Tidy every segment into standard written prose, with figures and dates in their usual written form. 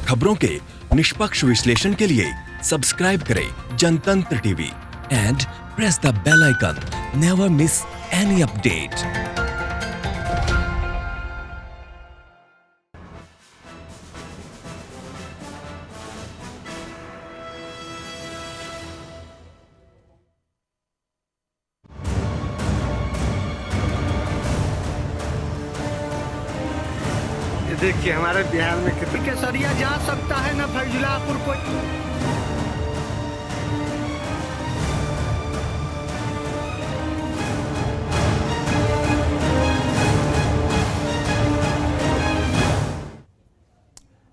खबरों के निष्पक्ष विश्लेषण के लिए सब्सक्राइब करें Jantantra TV and press the bell icon. Never miss any update. देखिए हमारे बिहार में कितने केसरिया जा सकता है ना फैजुलापुर कोई।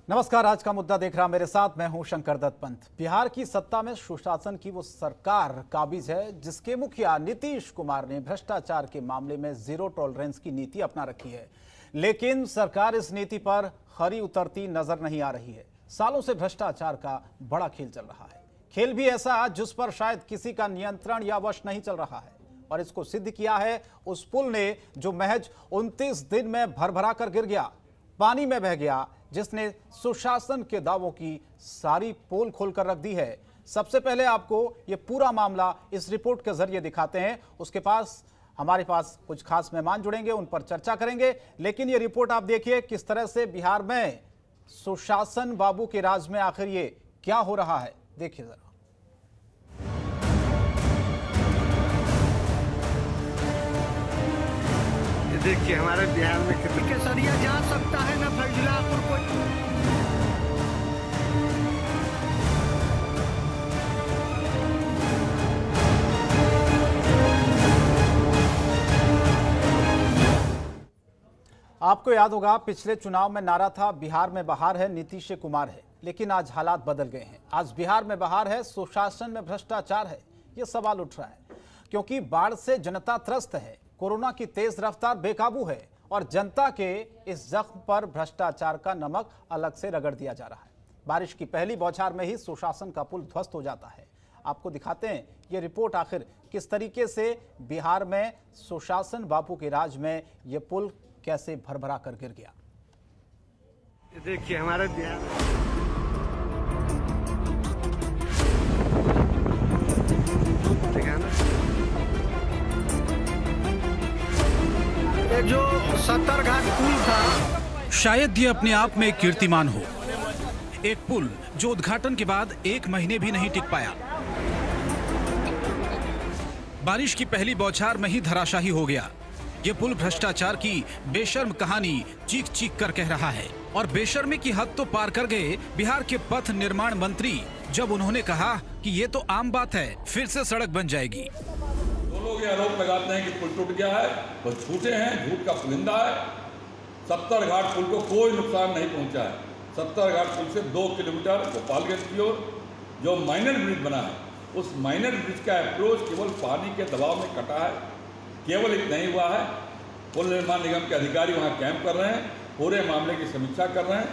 नमस्कार, आज का मुद्दा देख रहा मेरे साथ मैं हूं शंकर दत्त पंत। बिहार की सत्ता में सुशासन की वो सरकार काबिज है जिसके मुखिया नीतीश कुमार ने भ्रष्टाचार के मामले में जीरो टॉलरेंस की नीति अपना रखी है, लेकिन सरकार इस नीति पर खरी उतरती नजर नहीं आ रही है। सालों से भ्रष्टाचार का बड़ा खेल चल रहा है, खेल भी ऐसा जिस पर शायद किसी का नियंत्रण या वश नहीं चल रहा है, और इसको सिद्ध किया है उस पुल ने जो महज 29 दिन में भरभरा कर गिर गया, पानी में बह गया, जिसने सुशासन के दावों की सारी पोल खोलकर रख दी है। सबसे पहले आपको ये पूरा मामला इस रिपोर्ट के जरिए दिखाते हैं। हमारे पास कुछ खास मेहमान जुड़ेंगे, उन पर चर्चा करेंगे, लेकिन ये रिपोर्ट आप देखिए किस तरह से बिहार में सुशासन बाबू के राज में आखिर ये क्या हो रहा है। देखिए जरा। देखिए हमारे बिहार में कितने केसरिया जा सकता है ना फैजुलापुर कोई। आपको याद होगा पिछले चुनाव में नारा था बिहार में बहार है, नीतीश कुमार है, लेकिन आज हालात बदल गए हैं। आज बिहार में बहार है, सुशासन में भ्रष्टाचार है। ये सवाल उठ रहा है क्योंकि बाढ़ से जनता त्रस्त है, कोरोना की तेज रफ्तार बेकाबू है और जनता के इस जख्म पर भ्रष्टाचार का नमक अलग से रगड़ दिया जा रहा है। बारिश की पहली बौछार में ही सुशासन का पुल ध्वस्त हो जाता है। आपको दिखाते हैं ये रिपोर्ट आखिर किस तरीके से बिहार में सुशासन बापू के राज में ये पुल कैसे भरभरा कर गिर गया। देखिए हमारे बिहार ये जो सत्तरघाट पुल था, शायद ये अपने आप में कीर्तिमान हो। एक पुल जो उद्घाटन के बाद 1 महीने भी नहीं टिक पाया, बारिश की पहली बौछार में ही धराशाही हो गया। ये पुल भ्रष्टाचार की बेशर्म कहानी चीख चीख कर कह रहा है, और बेशर्मी की हद तो पार कर गए बिहार के पथ निर्माण मंत्री जब उन्होंने कहा कि ये तो आम बात है, फिर से सड़क बन जाएगी। दो लोग ये आरोप लगाते हैं कि पुल टूट गया है, वो झूठे हैं, झूठ का पुलिंदा है। सत्तरघाट पुल को कोई नुकसान नहीं पहुंचा है। सत्तरघाट पुल से 2 किलोमीटर गोपालगंज की ओर जो माइनर ब्रिज बना है, उस माइनर ब्रिज का अप्रोच केवल पानी के दबाव में कटा है। केवल इतना ही हुआ है, पुल निर्माण निगम के अधिकारी वहां कैंप कर रहे हैं, पूरे मामले की समीक्षा कर रहे हैं,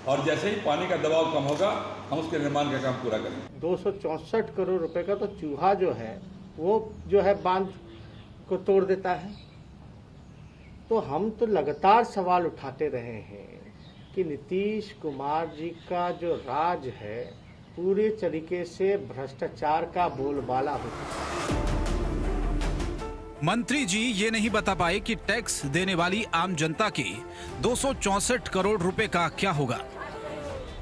और जैसे ही पानी का दबाव कम होगा हम उसके निर्माण का काम पूरा करेंगे। 264 करोड़ रुपए का तो चूहा जो है वो जो है बांध को तोड़ देता है। तो हम तो लगातार सवाल उठाते रहे हैं कि नीतीश कुमार जी का जो राज है पूरे तरीके से भ्रष्टाचार का बोलबाला होता है। मंत्री जी ये नहीं बता पाए कि टैक्स देने वाली आम जनता के 264 करोड़ रुपए का क्या होगा।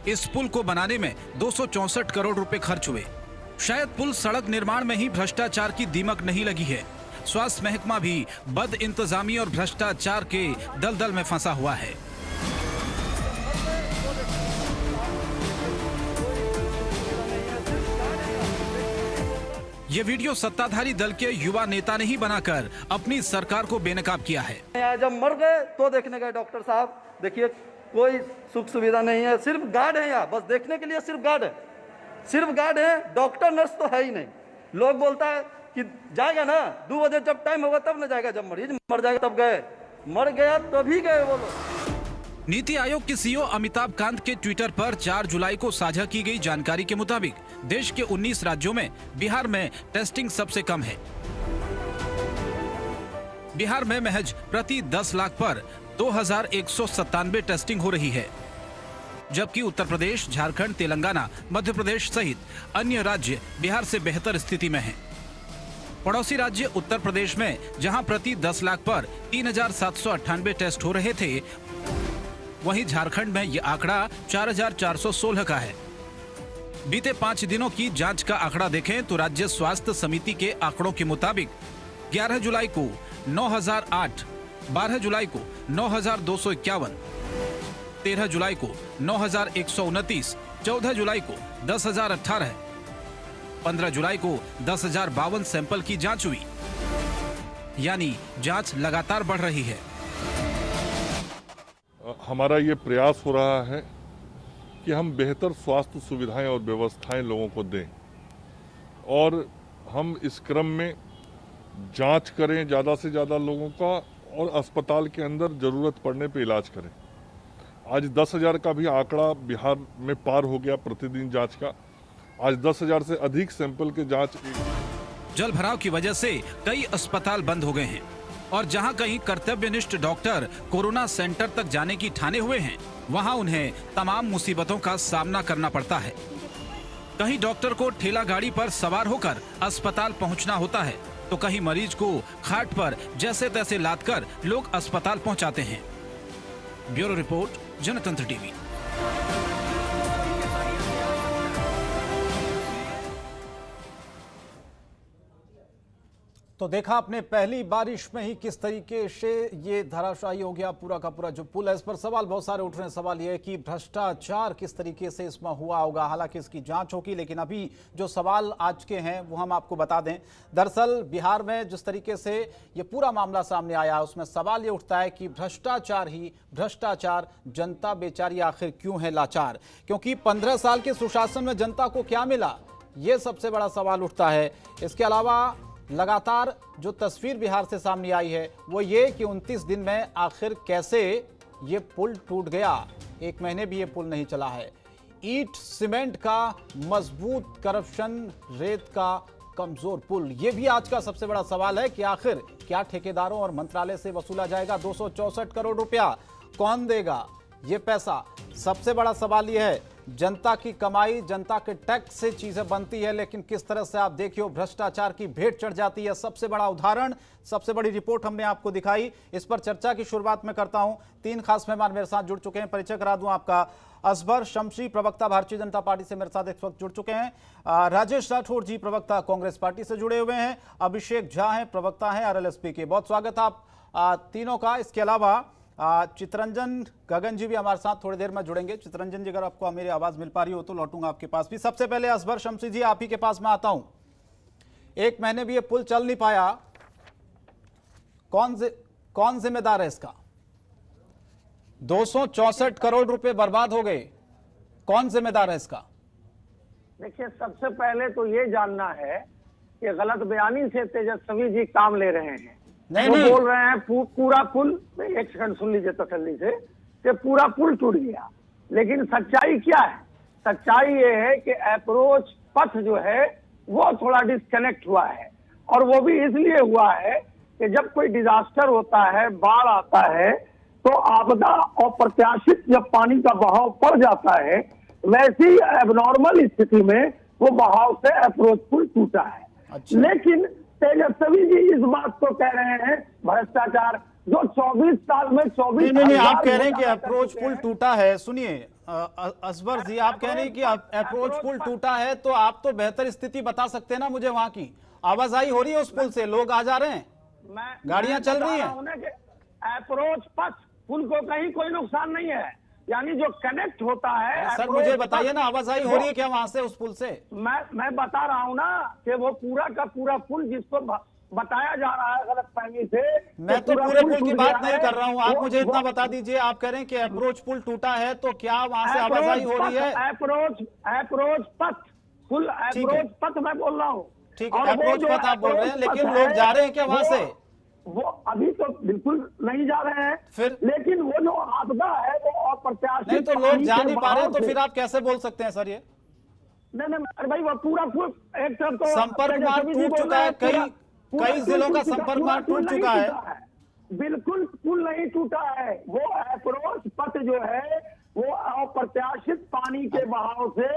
इस पुल को बनाने में 264 करोड़ रुपए खर्च हुए। शायद पुल सड़क निर्माण में ही भ्रष्टाचार की दीमक नहीं लगी है। स्वास्थ्य महकमा भी बद इंतजामी और भ्रष्टाचार के दलदल में फंसा हुआ है। ये वीडियो सत्ताधारी दल के युवा नेता ने ही बनाकर अपनी सरकार को बेनकाब किया है। जब मर गए तो देखने गए डॉक्टर साहब, देखिए कोई सुख सुविधा नहीं है, सिर्फ गार्ड है यहाँ, बस देखने के लिए सिर्फ गार्ड है, सिर्फ गार्ड है, डॉक्टर नर्स तो है ही नहीं। लोग बोलता है कि जाएगा ना 2 बजे जब टाइम होगा तब ना जाएगा, जब मरीज मर जाएगा तब गए, मर गया तभी गए वो लोग। नीति आयोग के सीईओ अमिताभ कांत के ट्विटर पर 4 जुलाई को साझा की गई जानकारी के मुताबिक देश के 19 राज्यों में बिहार में टेस्टिंग सबसे कम है। बिहार में महज प्रति 10 लाख पर 2197 टेस्टिंग हो रही है। जबकि उत्तर प्रदेश, झारखंड, तेलंगाना, मध्य प्रदेश सहित अन्य राज्य बिहार से बेहतर स्थिति में हैं। पड़ोसी राज्य उत्तर प्रदेश में जहां प्रति 10 लाख पर 3,798 टेस्ट हो रहे थे, वहीं झारखंड में यह आंकड़ा 4,416 का है। बीते 5 दिनों की जांच का आंकड़ा देखें तो राज्य स्वास्थ्य समिति के आंकड़ों के मुताबिक 11 जुलाई को 9,008, 12 जुलाई को 9,251, 13 जुलाई को 9,129, 14 जुलाई को 10,018, 15 जुलाई को 10,052 सैंपल की जांच हुई। यानी जांच लगातार बढ़ रही है। हमारा ये प्रयास हो रहा है कि हम बेहतर स्वास्थ्य सुविधाएं और व्यवस्थाएं लोगों को दें और हम इस क्रम में जांच करें ज़्यादा से ज़्यादा लोगों का और अस्पताल के अंदर ज़रूरत पड़ने पे इलाज करें। आज 10,000 का भी आंकड़ा बिहार में पार हो गया प्रतिदिन जांच का। आज 10,000 से अधिक सैंपल के जांच। जल भराव की वजह से कई अस्पताल बंद हो गए हैं और जहां कहीं कर्तव्यनिष्ठ डॉक्टर कोरोना सेंटर तक जाने की ठाने हुए हैं, वहां उन्हें तमाम मुसीबतों का सामना करना पड़ता है। कहीं डॉक्टर को ठेला गाड़ी पर सवार होकर अस्पताल पहुंचना होता है, तो कहीं मरीज को खाट पर जैसे तैसे लादकर लोग अस्पताल पहुंचाते हैं। ब्यूरो रिपोर्ट, जनतंत्र टीवी। तो देखा आपने पहली बारिश में ही किस तरीके से ये धराशायी हो गया पूरा का पूरा जो पुल है। इस पर सवाल बहुत सारे उठ रहे हैं। सवाल ये है कि भ्रष्टाचार किस तरीके से इसमें हुआ होगा। हालांकि इसकी जांच होगी, लेकिन अभी जो सवाल आज के हैं वो हम आपको बता दें। दरअसल बिहार में जिस तरीके से ये पूरा मामला सामने आया, उसमें सवाल ये उठता है कि भ्रष्टाचार ही भ्रष्टाचार, जनता बेचारी आखिर क्यों है लाचार। क्योंकि 15 साल के सुशासन में जनता को क्या मिला, ये सबसे बड़ा सवाल उठता है। इसके अलावा लगातार जो तस्वीर बिहार से सामने आई है वो ये कि 29 दिन में आखिर कैसे ये पुल टूट गया। 1 महीने भी ये पुल नहीं चला है। ईंट सीमेंट का मजबूत, करप्शन, रेत का कमजोर पुल, ये भी आज का सबसे बड़ा सवाल है कि आखिर क्या ठेकेदारों और मंत्रालय से वसूला जाएगा 264 करोड़ रुपया, कौन देगा ये पैसा। सबसे बड़ा सवाल यह है, जनता की कमाई, जनता के टैक्स से चीजें बनती है, लेकिन किस तरह से आप देखिए भ्रष्टाचार की भेंट चढ़ जाती है। सबसे बड़ा उदाहरण, सबसे बड़ी रिपोर्ट हमने आपको दिखाई। इस पर चर्चा की शुरुआत में करता हूं। 3 खास मेहमान मेरे साथ जुड़ चुके हैं। परिचय करा दूं आपका। असबर शमशी, प्रवक्ता भारतीय जनता पार्टी से मेरे साथ इस वक्त जुड़ चुके हैं। राजेश राठौर जी, प्रवक्ता कांग्रेस पार्टी से जुड़े हुए हैं। अभिषेक झा हैं, प्रवक्ता हैं RLSP के। बहुत स्वागत आप तीनों का। इसके अलावा चितरंजन गगन जी भी हमारे साथ थोड़ी देर में जुड़ेंगे। चितरंजन जी, अगर आपको मेरी आवाज मिल पा रही हो तो लौटूंगा आपके पास भी। सबसे पहले असबर शमशी जी, आप ही के पास मैं आता हूं। 1 महीने भी ये पुल चल नहीं पाया, कौन जिम्मेदार है इसका? 264 करोड़ रुपए बर्बाद हो गए, कौन जिम्मेदार है इसका? देखिए, सबसे पहले तो ये जानना है कि गलत बयानी से तेजस्वी जी काम ले रहे हैं। नहीं, बोल रहे हैं पूरा पुल, एक सेकंड सुन लीजिए तसल्ली से, कि पूरा पुल टूट गया। लेकिन सच्चाई क्या है? सच्चाई ये है कि अप्रोच पथ जो है वो थोड़ा डिस्कनेक्ट हुआ है, और वो भी इसलिए हुआ है कि जब कोई डिजास्टर होता है, बाढ़ आता है, तो आपदा अप्रत्याशित जब पानी का बहाव पड़ जाता है, वैसी एबनॉर्मल स्थिति में वो बहाव से अप्रोच पुल टूटा है। अच्छा। लेकिन तेजस्वी जी इस बात को कह रहे हैं भ्रष्टाचार, जो 24 साल में 24 नहीं, आप कह रहे हैं कि अप्रोच पुल टूटा है। सुनिए असबर जी, आप कह रहे हैं कि अप्रोच पुल टूटा है, तो आप तो बेहतर स्थिति बता सकते हैं ना मुझे। वहां की आवाजाही हो रही है उस पुल से, लोग आ जा रहे हैं, गाड़ियां चल रही हैं। अप्रोच पथ पुल को कहीं कोई नुकसान नहीं है, यानी जो कनेक्ट होता है। सर मुझे बताइए ना, आवाजाही हो रही है क्या वहां से, उस पुल से? मैं बता रहा हूँ ना कि वो पूरा का पूरा पुल जिसको बताया जा रहा है गलत फहमी से, मैं तो पूरे पुल की बात नहीं कर रहा हूँ। आप मुझे इतना बता दीजिए, आप कह रहे हैं कि अप्रोच पुल टूटा है, तो क्या वहां से आवाजाही हो रही है? अप्रोच पथ पुल, अप्रोच पथ मैं बोल रहा हूँ। ठीक है, अप्रोच पथ आप बोल रहे हैं, लेकिन लोग जा रहे हैं क्या वहां से? वो अभी तो बिल्कुल नहीं जा रहे हैं, फिर लेकिन वो जो आपदा है वो अप्रत्याशित नहीं, तो लोग जा नहीं पा रहे हैं, तो फिर आप कैसे बोल सकते हैं सर ये? नहीं भाई, वो पूरा एक तरफ तो संपर्क मार्ग टूट चुका है, कई जिलों का संपर्क मार्ग टूट चुका है। बिल्कुल पुल नहीं टूटा है, वो अप्रोच पथ जो है वो अप्रत्याशित पानी के बहाव से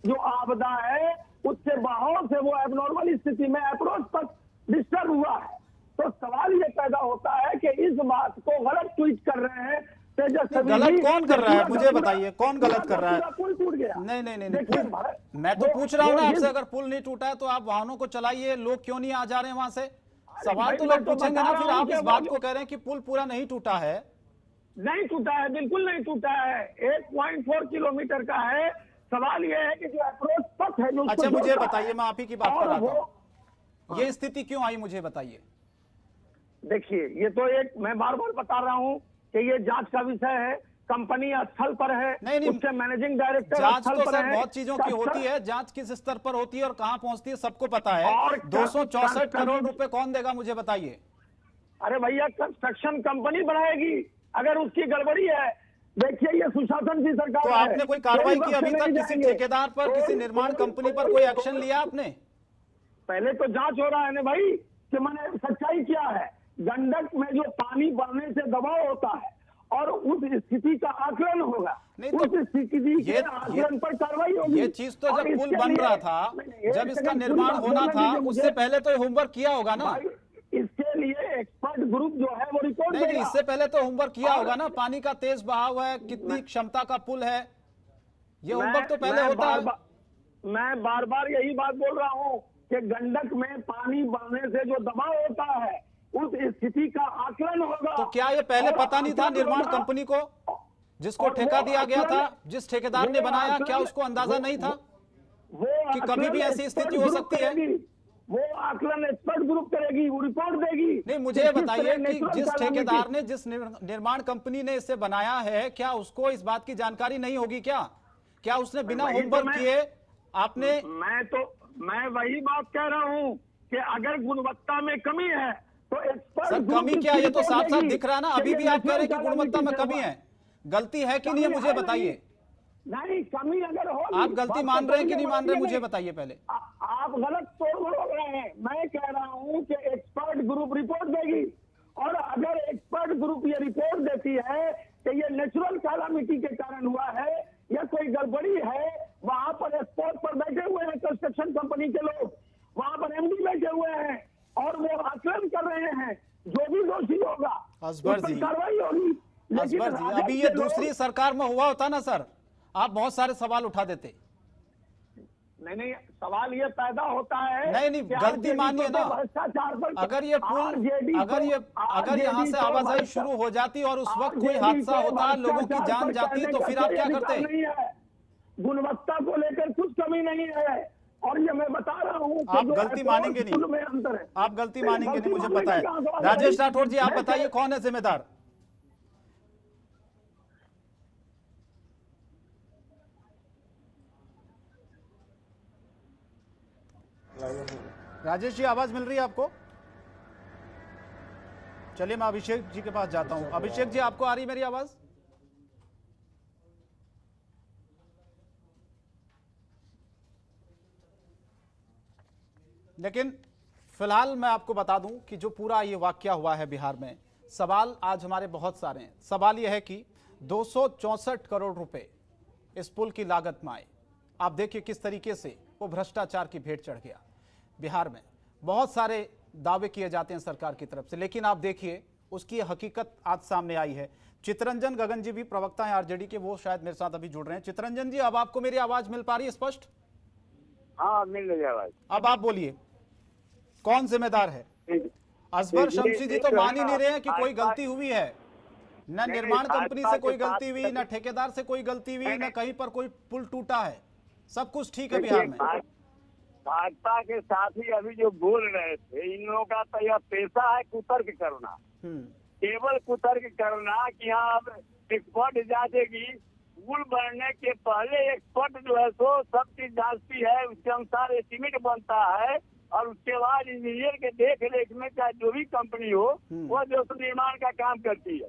जो आपदा है, उससे बहाव से वो एबनॉर्मल स्थिति में अप्रोच तक डिस्टर्ब हुआ है। तो सवाल ये पैदा होता है कि इस बात को गलत ट्वीट कर रहे हैं तेजस्वी। गलत कौन कर रहा है, मुझे बताइए कौन गलत कर रहा है? पुल टूट गया। नहीं, मैं तो पूछ रहा हूँ ना आपसे, अगर पुल नहीं टूटा है तो आप वाहनों को चलाइए, लोग क्यों नहीं आ जा रहे हैं वहां से? सवाल तो लोग पूछेंगे ना, फिर आप इस बात को कह रहे हैं कि पुल पूरा नहीं टूटा है। नहीं टूटा है, बिल्कुल नहीं टूटा है, 1.4 किलोमीटर का है। सवाल यह है कि जो अप्रोच पथ है जो, अच्छा मुझे बताइए, मैं आप ही की बात कर रहा था, ये स्थिति क्यों आई मुझे बताइए। देखिए, ये तो एक मैं बार बार बता रहा हूँ कि ये जांच का विषय है, कंपनी स्थल पर है, नहीं, उसके मैनेजिंग डायरेक्टर जांच स्थल तो पर सर है। बहुत चीजों की होती है, जांच किस स्तर पर होती है और कहां पहुंचती है सबको पता है। 264 करोड़ रुपए कौन देगा मुझे बताइए। अरे भैया, कंस्ट्रक्शन कंपनी बनाएगी अगर उसकी गड़बड़ी है। देखिए, ये सुशासन की सरकार तो है। आपने कोई कार्रवाई की अभी तक किसी ठेकेदार पर, किसी निर्माण कंपनी पर कोई एक्शन लिया आपने? पहले तो जांच हो रहा है ना भाई कि मैंने सच्चाई क्या है। गंडक में जो पानी बढ़ने से दबाव होता है और उस स्थिति का आकलन होगा, उस स्थिति के आकलन पर कार्रवाई होगी। ये चीज तो जब पुल बन रहा था, जब इसका निर्माण होना था, उससे पहले तो होमवर्क किया होगा ना। इसके लिए एक्सपर्ट ग्रुप जो है वो रिपोर्ट नहीं, इससे पहले तो होमवर्क किया होगा ना। पानी का तेज बहाव है, कितनी क्षमता का पुल है, ये होमवर्क तो पहले होता है। मैं बार बार यही बात बोल रहा हूँ कि गंडक में पानी बढ़ने से जो दबाव होता है उस स्थिति का आकलन होगा। तो क्या ये पहले पता नहीं था निर्माण कंपनी को, जिसको ठेका दिया गया था, जिस ठेकेदार ने बनाया, क्या उसको अंदाजा नहीं था कि कभी भी ऐसी स्थिति हो सकती है? वो आकलन एक्सपर्ट ग्रुप करेगी, वो रिपोर्ट देगी। नहीं, मुझे बताइए कि जिस ठेकेदार ने, जिस निर्माण कंपनी ने इसे बनाया है, क्या उसको इस बात की जानकारी नहीं होगी? क्या उसने बिना होमवर्क किए आपने? मैं वही बात कह रहा हूँ कि अगर गुणवत्ता में कमी है तो एक्सपर्ट सर कमी क्या, ये तो साफ साफ दिख रहा है ना। अभी भी आप कह रहे हैं कि गुणवत्ता में कमी है, गलती है कि नहीं है मुझे बताइए। नहीं, कमी अगर हो, आप गलती मान रहे हैं कि नहीं मान रहे, मुझे बताइए पहले। आप गलत तोड़ रहे हैं। मैं कह रहा हूं कि एक्सपर्ट ग्रुप रिपोर्ट देगी, और अगर एक्सपर्ट ग्रुप ये रिपोर्ट देती है कि ये नेचुरल कैलामिटी के कारण हुआ है या कोई गड़बड़ी है, वहां पर स्पॉट पर बैठे हुए हैं कंस्ट्रक्शन कंपनी के लोग, वहां पर एमडी बैठे हुए हैं और वो आकलन कर रहे हैं, जो भी दोषी होगा असबर जी, कार्रवाई होगी। असबर जी, अभी ये दूसरी सरकार में हुआ होता ना सर, आप बहुत सारे सवाल उठा देते। नहीं, सवाल ये पैदा होता है। नहीं, गलती मानिए ना। अगर ये पुल, अगर यहाँ से आवाजाही शुरू हो जाती और उस वक्त कोई हादसा होता, लोगों की जान जाती, तो फिर आप क्या करते? गुणवत्ता को लेकर कुछ कमी नहीं है, और ये मैं बता रहा हूँ। आप गलती मानेंगे नहीं, आप गलती मानेंगे नहीं, मुझे पता है। राजेश राठौर जी, आप बताइए कौन है जिम्मेदार? राजेश जी, आवाज मिल रही है आपको? चलिए मैं अभिषेक जी के पास जाता हूं। अभिषेक जी, आपको आ रही मेरी आवाज? लेकिन फिलहाल मैं आपको बता दूं कि जो पूरा ये वाकया हुआ है बिहार में, सवाल आज हमारे बहुत सारे हैं। सवाल यह है कि 264 करोड़ रुपए इस पुल की लागत में आए। आप देखिए किस तरीके से वो भ्रष्टाचार की भेंट चढ़ गया। बिहार में बहुत सारे दावे किए जाते हैं सरकार की तरफ से, लेकिन आप देखिए उसकी हकीकत आज सामने आई है। चितरंजन गगन जी भी प्रवक्ता हैं आरजेडी के, वो शायद मेरे साथ अभी जुड़ रहे हैं। चितरंजन जी, अब आपको मेरी आवाज मिल पा रही है स्पष्ट? हाँ, मिल रही आवाज। अब आप बोलिए, कौन जिम्मेदार है? असबर शमशी जी तो मान ही नहीं रहे हैं कि कोई गलती हुई है। न निर्माण कंपनी से कोई गलती हुई, न ठेकेदार से कोई गलती हुई, न कहीं पर कोई पुल टूटा है, सब कुछ ठीक है बिहार में। भाजपा के साथी अभी जो बोल रहे थे, इन लोगों का तो यह पेशा है कुतर्क करना, केवल कुतर्क करना कि हाँ अब एक्सपर्ट जांचेगी। पुल बनने के पहले एक्सपर्ट जो है सो सब चीज जांचती है, उसके अनुसार एस्टीमेट बनता है, और उसके बाद इंजीनियर के देख रेख में चाहे जो भी कंपनी हो वो जो निर्माण का काम करती है।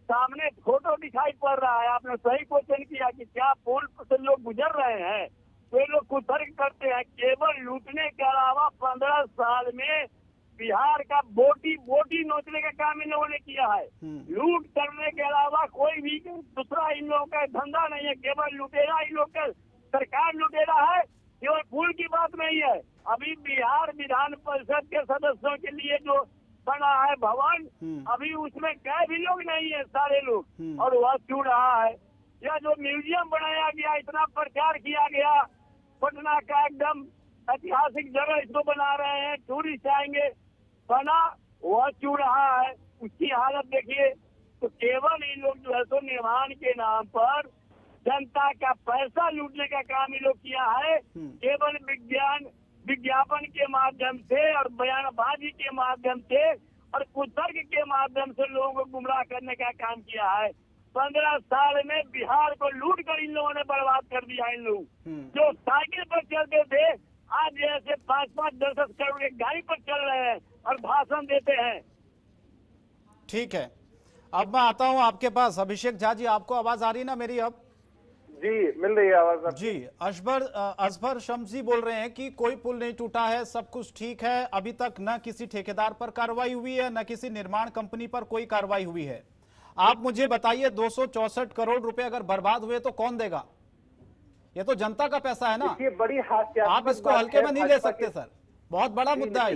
सामने फोटो दिखाई पड़ रहा है, आपने सही क्वेश्चन किया कि क्या पुल से लोग गुजर रहे हैं, तो लोग कुतर्क करते हैं। केवल लूटने के अलावा 15 साल में बिहार का बोटी नोचने का काम इन लोगों ने किया है। लूट करने के अलावा कोई भी दूसरा इन लोगों का धंधा नहीं है। केवल लुटेरा इन लोग का, सरकार लुटेरा है। केवल पुल की बात नहीं है। अभी बिहार विधान परिषद के सदस्यों के लिए जो बना है भवन, अभी उसमें गए भी लोग नहीं है, सारे लोग, और वह क्यों रहा है। यह जो म्यूजियम बनाया गया, इतना प्रचार किया गया, पटना का एकदम ऐतिहासिक जगह इसको बना रहे हैं, टूरिस्ट आएंगे, बना वह क्यों रहा है, उसकी हालत देखिए। तो केवल इन लोग जो है सो निर्माण के नाम पर जनता का पैसा लूटने का काम इन लोग किया है। केवल विज्ञापन के माध्यम से और बयानबाजी के माध्यम से और कुतर्क के माध्यम से लोगों को गुमराह करने का काम किया है। 15 साल में बिहार को लूट कर इन लोगों ने बर्बाद कर दिया। इन लोग जो साइकिल पर चलते थे, आज जैसे 5-5, 10-10 करोड़ एक गाड़ी पर चल रहे हैं और भाषण देते हैं। ठीक है, अब मैं आता हूं आपके पास। अभिषेक झा जी, आपको आवाज आ रही ना मेरी? अब जी मिल रही है आवाज जी। असबर शम्सी बोल रहे हैं कि कोई पुल नहीं टूटा है, सब कुछ ठीक है। अभी तक न किसी ठेकेदार पर कार्रवाई हुई है, न किसी निर्माण कंपनी पर कोई कार्रवाई हुई है। आप मुझे बताइए, 264 करोड़ रुपए अगर बर्बाद हुए तो कौन देगा? ये तो जनता का पैसा है ना। ये बड़ी हास्यास्पद, आप इसको हल्के में नहीं ले सकते सर, बहुत बड़ा मुद्दा है।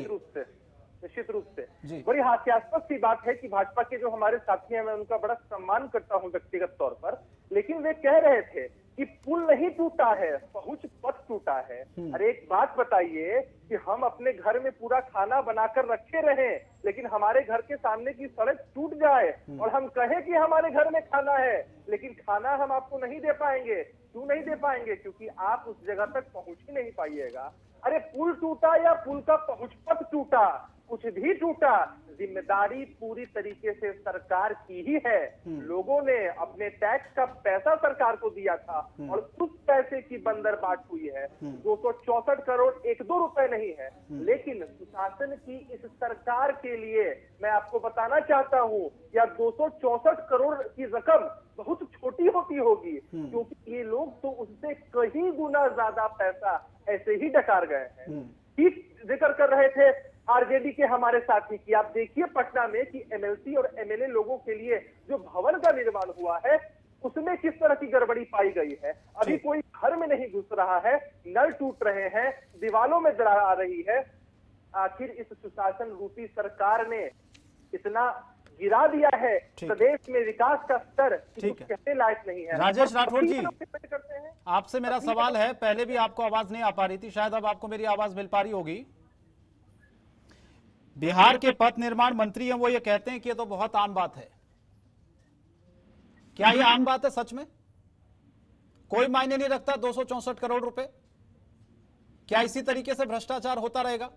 निश्चित रूप से बड़ी हास्यास्पद सी बात है कि भाजपा के जो हमारे साथी हैं, मैं उनका बड़ा सम्मान करता हूं व्यक्तिगत तौर पर, लेकिन वे कह रहे थे कि पुल नहीं टूटा है, पहुंच पथ टूटा है। अरे एक बात बताइए कि हम अपने घर में पूरा खाना बनाकर रखे रहें, लेकिन हमारे घर के सामने की सड़क टूट जाए और हम कहें कि हमारे घर में खाना है, लेकिन खाना हम आपको नहीं दे पाएंगे। क्यों नहीं दे पाएंगे? क्योंकि आप उस जगह तक पहुंच ही नहीं पाइएगा। अरे पुल टूटा या पुल का पहुंच पथ टूटा, कुछ भी टूटा, जिम्मेदारी पूरी तरीके से सरकार की ही है। लोगों ने अपने टैक्स का पैसा सरकार को दिया था और उस पैसे की बंदरबाट हुई है। 264 करोड़ 1-2 रुपए नहीं है, लेकिन सुशासन की इस सरकार के लिए मैं आपको बताना चाहता हूं, या 264 करोड़ की रकम बहुत छोटी होती होगी, क्योंकि ये लोग तो उससे कहीं गुना ज्यादा पैसा ऐसे ही डकार गए हैं। ठीक जिक्र कर रहे थे आरजेडी के हमारे साथी की। आप देखिए पटना में कि एमएलसी और एमएलए लोगों के लिए जो भवन का निर्माण हुआ है, उसमें किस तरह की गड़बड़ी पाई गई है। अभी कोई घर में नहीं घुस रहा है, नल टूट रहे हैं, दीवालों में दरार आ रही है। आखिर इस सुशासन रूपी सरकार ने इतना गिरा दिया है, प्रदेश में विकास का स्तर कहने लायक नहीं है। राजेश राठौर जी, आपसे मेरा सवाल है, पहले भी आपको आवाज नहीं आ पा रही थी, शायद अब आपको मेरी आवाज मिल पा रही होगी। बिहार के पथ निर्माण मंत्री हैं, वो ये कहते हैं कि ये तो बहुत आम बात है। क्या ये आम बात है सच में? कोई मायने नहीं रखता 264 करोड़ रुपए? क्या इसी तरीके से भ्रष्टाचार होता रहेगा?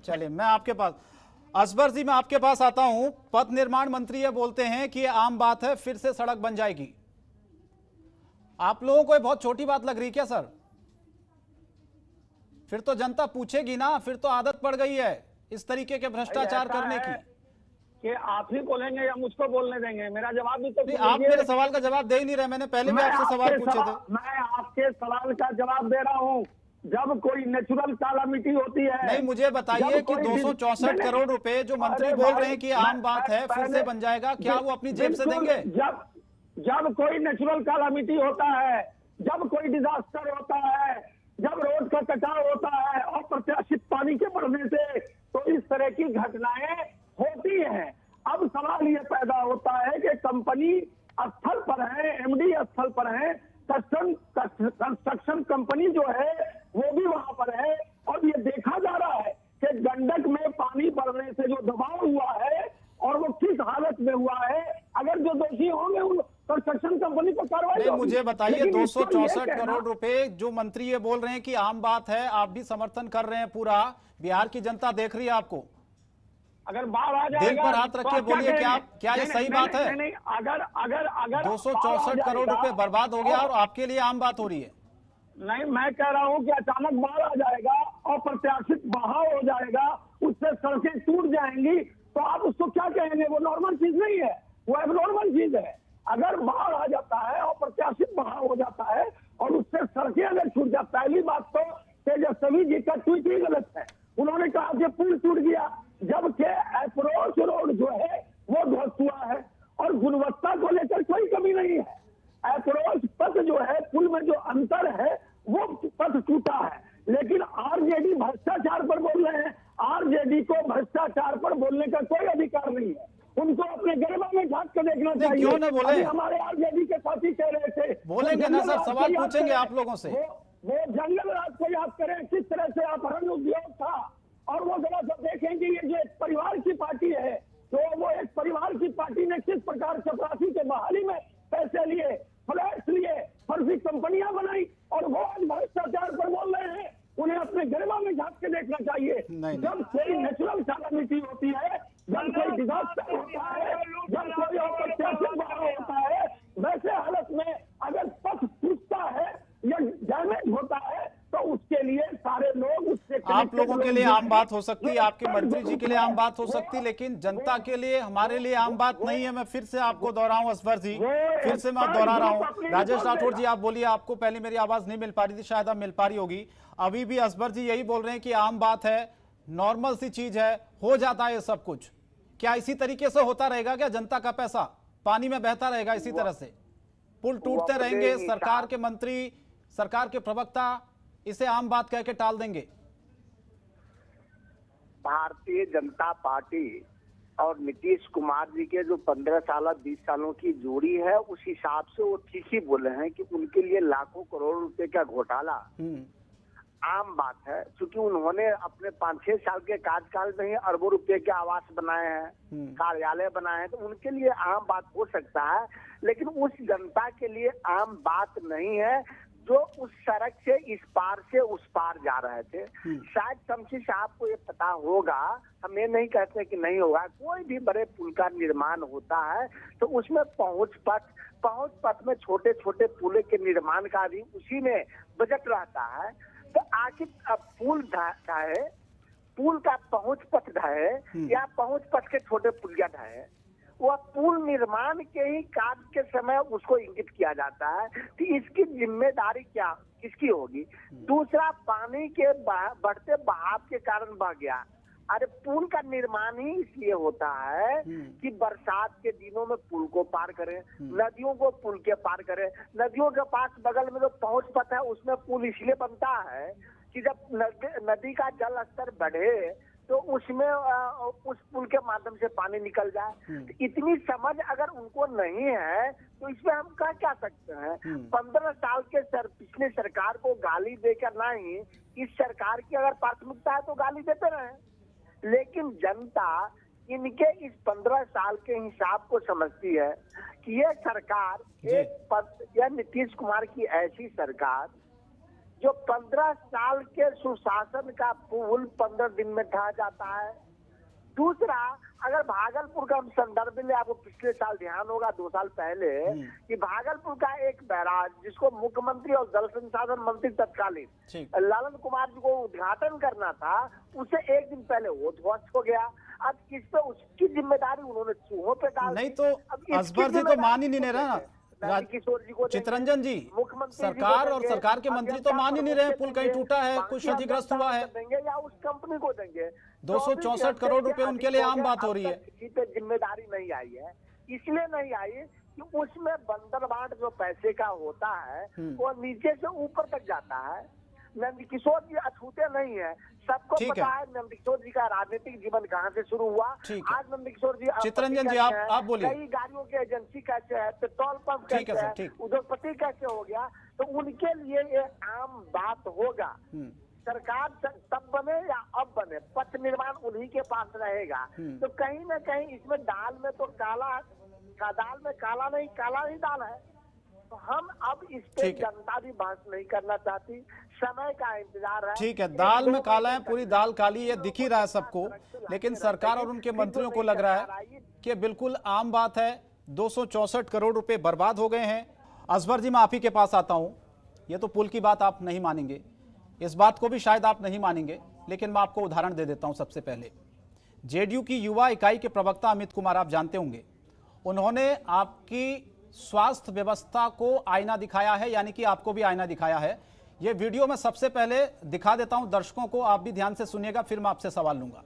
चलिए, मैं आपके पास, असबर जी मैं आपके पास आता हूं। पथ निर्माण मंत्री ये बोलते हैं कि ये आम बात है, फिर से सड़क बन जाएगी। आप लोगों को ये बहुत छोटी बात लग रही क्या सर? फिर तो जनता पूछेगी ना, फिर तो आदत पड़ गई है इस तरीके के भ्रष्टाचार करने की। कि आप ही बोलेंगे या मुझको बोलने देंगे? मेरा जवाब भी तो आप मेरे सवाल का जवाब दे ही नहीं रहे। मैंने पहले भी आपसे सवाल पूछे थे। मैं आपके सवाल का जवाब दे रहा हूँ। जब कोई नेचुरल कालामिटी होती है, नहीं मुझे बताइए कि 264 करोड़ रुपए जो मंत्री बोल रहे हैं कि आम बात है, फिर से बन जाएगा, क्या वो अपनी जेब से देंगे? जब कोई नेचुरल कालामिटी होता है, जब कोई डिजास्टर होता है, जब रोड का कटाव होता है, अप्रत्याशित पानी के बढ़ने से, तो इस तरह की घटनाएं होती हैं। अब सवाल ये पैदा होता है कि कंपनी स्थल पर है, एमडी स्थल पर है, कंस्ट्रक्शन कंपनी जो है वो भी वहां पर है, और ये देखा जा रहा है कि गंडक में पानी बढ़ने से जो दबाव हुआ है और वो किस हालत में हुआ है। अगर जो दोषी होंगे उन कंस्ट्रक्शन कंपनी पर कार्रवाई होगी। मुझे बताइए 264 करोड़ रुपए जो मंत्री ये बोल रहे हैं कि आम बात है, आप भी समर्थन कर रहे हैं, पूरा बिहार की जनता देख रही है आपको। अगर बाढ़ आ जाएगा, दिल पर हाथ रख के बोलिए, क्या ये सही बात है? नहीं, अगर 264 करोड़ रुपए बर्बाद हो गया और आपके लिए आम बात हो रही है? नहीं, मैं कह रहा हूं कि अचानक बाढ़ आ जाएगा और प्रत्याशित बहाव हो जाएगा, उससे सड़कें टूट जाएंगी, तो आप उसको क्या कहेंगे? वो नॉर्मल चीज नहीं है, वो एबनॉर्मल चीज है। अगर पुल टूट गया, जबकि अप्रोच रोड जो है वो ध्वस्त हुआ है और गुणवत्ता को लेकर कोई कमी नहीं है। अप्रोच पथ जो है, पुल में जो अंतर है वो पथ टूटा है, लेकिन आरजेडी भ्रष्टाचार पर बोल रहे हैं। आरजेडी को भ्रष्टाचार पर बोलने का कोई अधिकार नहीं है, उनको अपने गर्भ में झांक के देखना चाहिए। क्यों न बोले? हमारे आरजेडी के साथी कह रहे थे, बोलेंगे ना सर, सवाल पूछेंगे आप लोगों से। वो जंगल राज को याद करें, किस तरह से अपहरण उद्योग था, और वो जरा सा देखेंगे ये जो एक परिवार की पार्टी है, तो वो एक परिवार की पार्टी ने किस प्रकार चपरासी के बहाली में पैसे लिए, फ्लैट्स लिए, फर्जी कंपनियां बनाई, और वो आज भ्रष्टाचार पर बोल रहे हैं। उन्हें अपने गरिमा में झांक के देखना चाहिए। जब कोई नेचुरल कैलेमिटी होती है, जब कोई डिजास्टर होता है, जब कोई अप्रत्याशित होता है, वैसे हालत में अगर पथ टूटता है या डैमेज होता है, तो उसके लिए सारे लोग उससे, आप लोगों के लिए आम बात हो सकती है, आपके मंत्री जी के लिए आम बात हो सकती है, लेकिन जनता के लिए, हमारे लिए आम बात नहीं है। मैं फिर से आपको दोहराऊं असवर जी, फिर से मैं दोहरा रहा हूं। राजेश राठौड़ जी, आप बोलिए, आपको पहले मेरी आवाज नहीं मिल पा रही थी, शायद अब मिल पा रही होगी। अभी भी असवर जी यही बोल रहे हैं कि आम बात है, नॉर्मल सी चीज है, हो जाता है ये सब कुछ। क्या इसी तरीके से होता रहेगा? क्या जनता का पैसा पानी में बहता रहेगा इसी तरह से? पुल टूटते रहेंगे, सरकार के मंत्री, सरकार के प्रवक्ता इसे आम बात कह के टाल देंगे? भारतीय जनता पार्टी और नीतीश कुमार जी के जो 15 साल 20 सालों की जोड़ी है, उस हिसाब से वो ठीक ही बोले हैं कि उनके लिए लाखों करोड़ रुपए का घोटाला आम बात है। क्योंकि उन्होंने अपने 5-6 साल के कार्यकाल में ही अरबों रुपए के आवास बनाए हैं, कार्यालय बनाए हैं, तो उनके लिए आम बात हो सकता है, लेकिन उस जनता के लिए आम बात नहीं है जो उस सड़क से इस पार से उस पार जा रहे थे। शायद शमशी साहब को ये पता होगा, हम ये नहीं कहते कि नहीं होगा। कोई भी बड़े पुल का निर्माण होता है तो उसमें पहुंच पथ में छोटे छोटे पुल के निर्माण का भी उसी में बजट रहता है। तो आखिर अब पुल ढहे, पुल का पहुंच पथ ढहे या पहुंच पथ के छोटे पुलिया ढहे, वह पुल निर्माण के ही कार्य के समय उसको इंगित किया जाता है कि इसकी जिम्मेदारी क्या किसकी होगी। दूसरा, पानी के बढ़ते बहाव के कारण बह गया। अरे पुल का निर्माण ही इसलिए होता है कि बरसात के दिनों में पुल को पार करें, नदियों को पुल के पार करें। नदियों के पास बगल में जो पहुंच पथ है उसमें पुल इसलिए बनता है कि जब नदी का जल स्तर बढ़े तो उसमें उस पुल के माध्यम से पानी निकल जाए। इतनी समझ अगर उनको नहीं है तो इसमें हम क्या सकते हैं। 15 साल के पिछले सरकार को गाली देकर नहीं, इस सरकार की अगर प्राथमिकता है तो गाली देते रहे, लेकिन जनता इनके इस 15 साल के हिसाब को समझती है कि ये सरकार या नीतीश कुमार की ऐसी सरकार जो 15 साल के सुशासन का पुल 15 दिन में ढह जाता है। दूसरा, अगर भागलपुर का हम संदर्भ ले, आपको पिछले साल ध्यान होगा 2 साल पहले कि भागलपुर का एक बैराज जिसको मुख्यमंत्री और जल संसाधन मंत्री तत्कालीन लालन कुमार जी को उद्घाटन करना था, उसे एक दिन पहले वो ध्वस्त हो गया। अब इस पे उसकी जिम्मेदारी उन्होंने चूहों पे डाल नहीं, तो असबर जी तो मान ही नहीं रहे ना, किशोर जी को, चितरंजन जी, सरकार और सरकार के मंत्री तो मान ही नहीं रहे पुल कहीं टूटा है, कुछ क्षतिग्रस्त हुआ है, देंगे या उस कंपनी को देंगे। 264 करोड़ रुपए उनके लिए आम बात हो रही है। किसी पे जिम्मेदारी नहीं आई है, इसलिए नहीं आई कि उसमें बंदरबाट जो पैसे का होता है वो नीचे से ऊपर तक जाता है। नंदकिशोर जी अछूते नहीं है, सबको पता है नंदकिशोर जी का राजनीतिक जीवन कहाँ से शुरू हुआ। आज नंदकिशोर जी, चितरंजन जी आप बोलिए, कई गाड़ियों की एजेंसी कैसे है, पेट्रोल पंप कैसे है, उद्योगपति कैसे हो गया, तो उनके लिए ये आम बात होगा। सरकार तब बने या अब बने, पथ निर्माण उन्हीं के पास रहेगा। तो कहीं ना कहीं इसमें दाल में तो दाल में काला नहीं, काला ही दाल है। तो हम अब इस पे जनता भी बहस नहीं करना चाहती, समय का इंतजार है। ठीक है, दाल में काला है, पूरी दाल काली, ये दिख ही रहा है सबको, लेकिन सरकार और उनके मंत्रियों को लग रहा है कि बिल्कुल आम बात है। 264 करोड़ रुपए बर्बाद हो गए हैं। असवर जी, मैं आप ही के पास आता हूं। ये तो पुल की बात आप नहीं मानेंगे, इस बात को भी शायद आप नहीं मानेंगे, लेकिन मैं आपको उदाहरण दे देता हूं। सबसे पहले जेडीयू की युवा इकाई के प्रवक्ता अमित कुमार, आप जानते होंगे, उन्होंने आपकी स्वास्थ्य व्यवस्था को आईना दिखाया है, यानी कि आपको भी आईना दिखाया है ये वीडियो मैं सबसे पहले दिखा देता हूं दर्शकों को, आप भी ध्यान से सुनिएगा, फिर मैं आपसे सवाल लूंगा।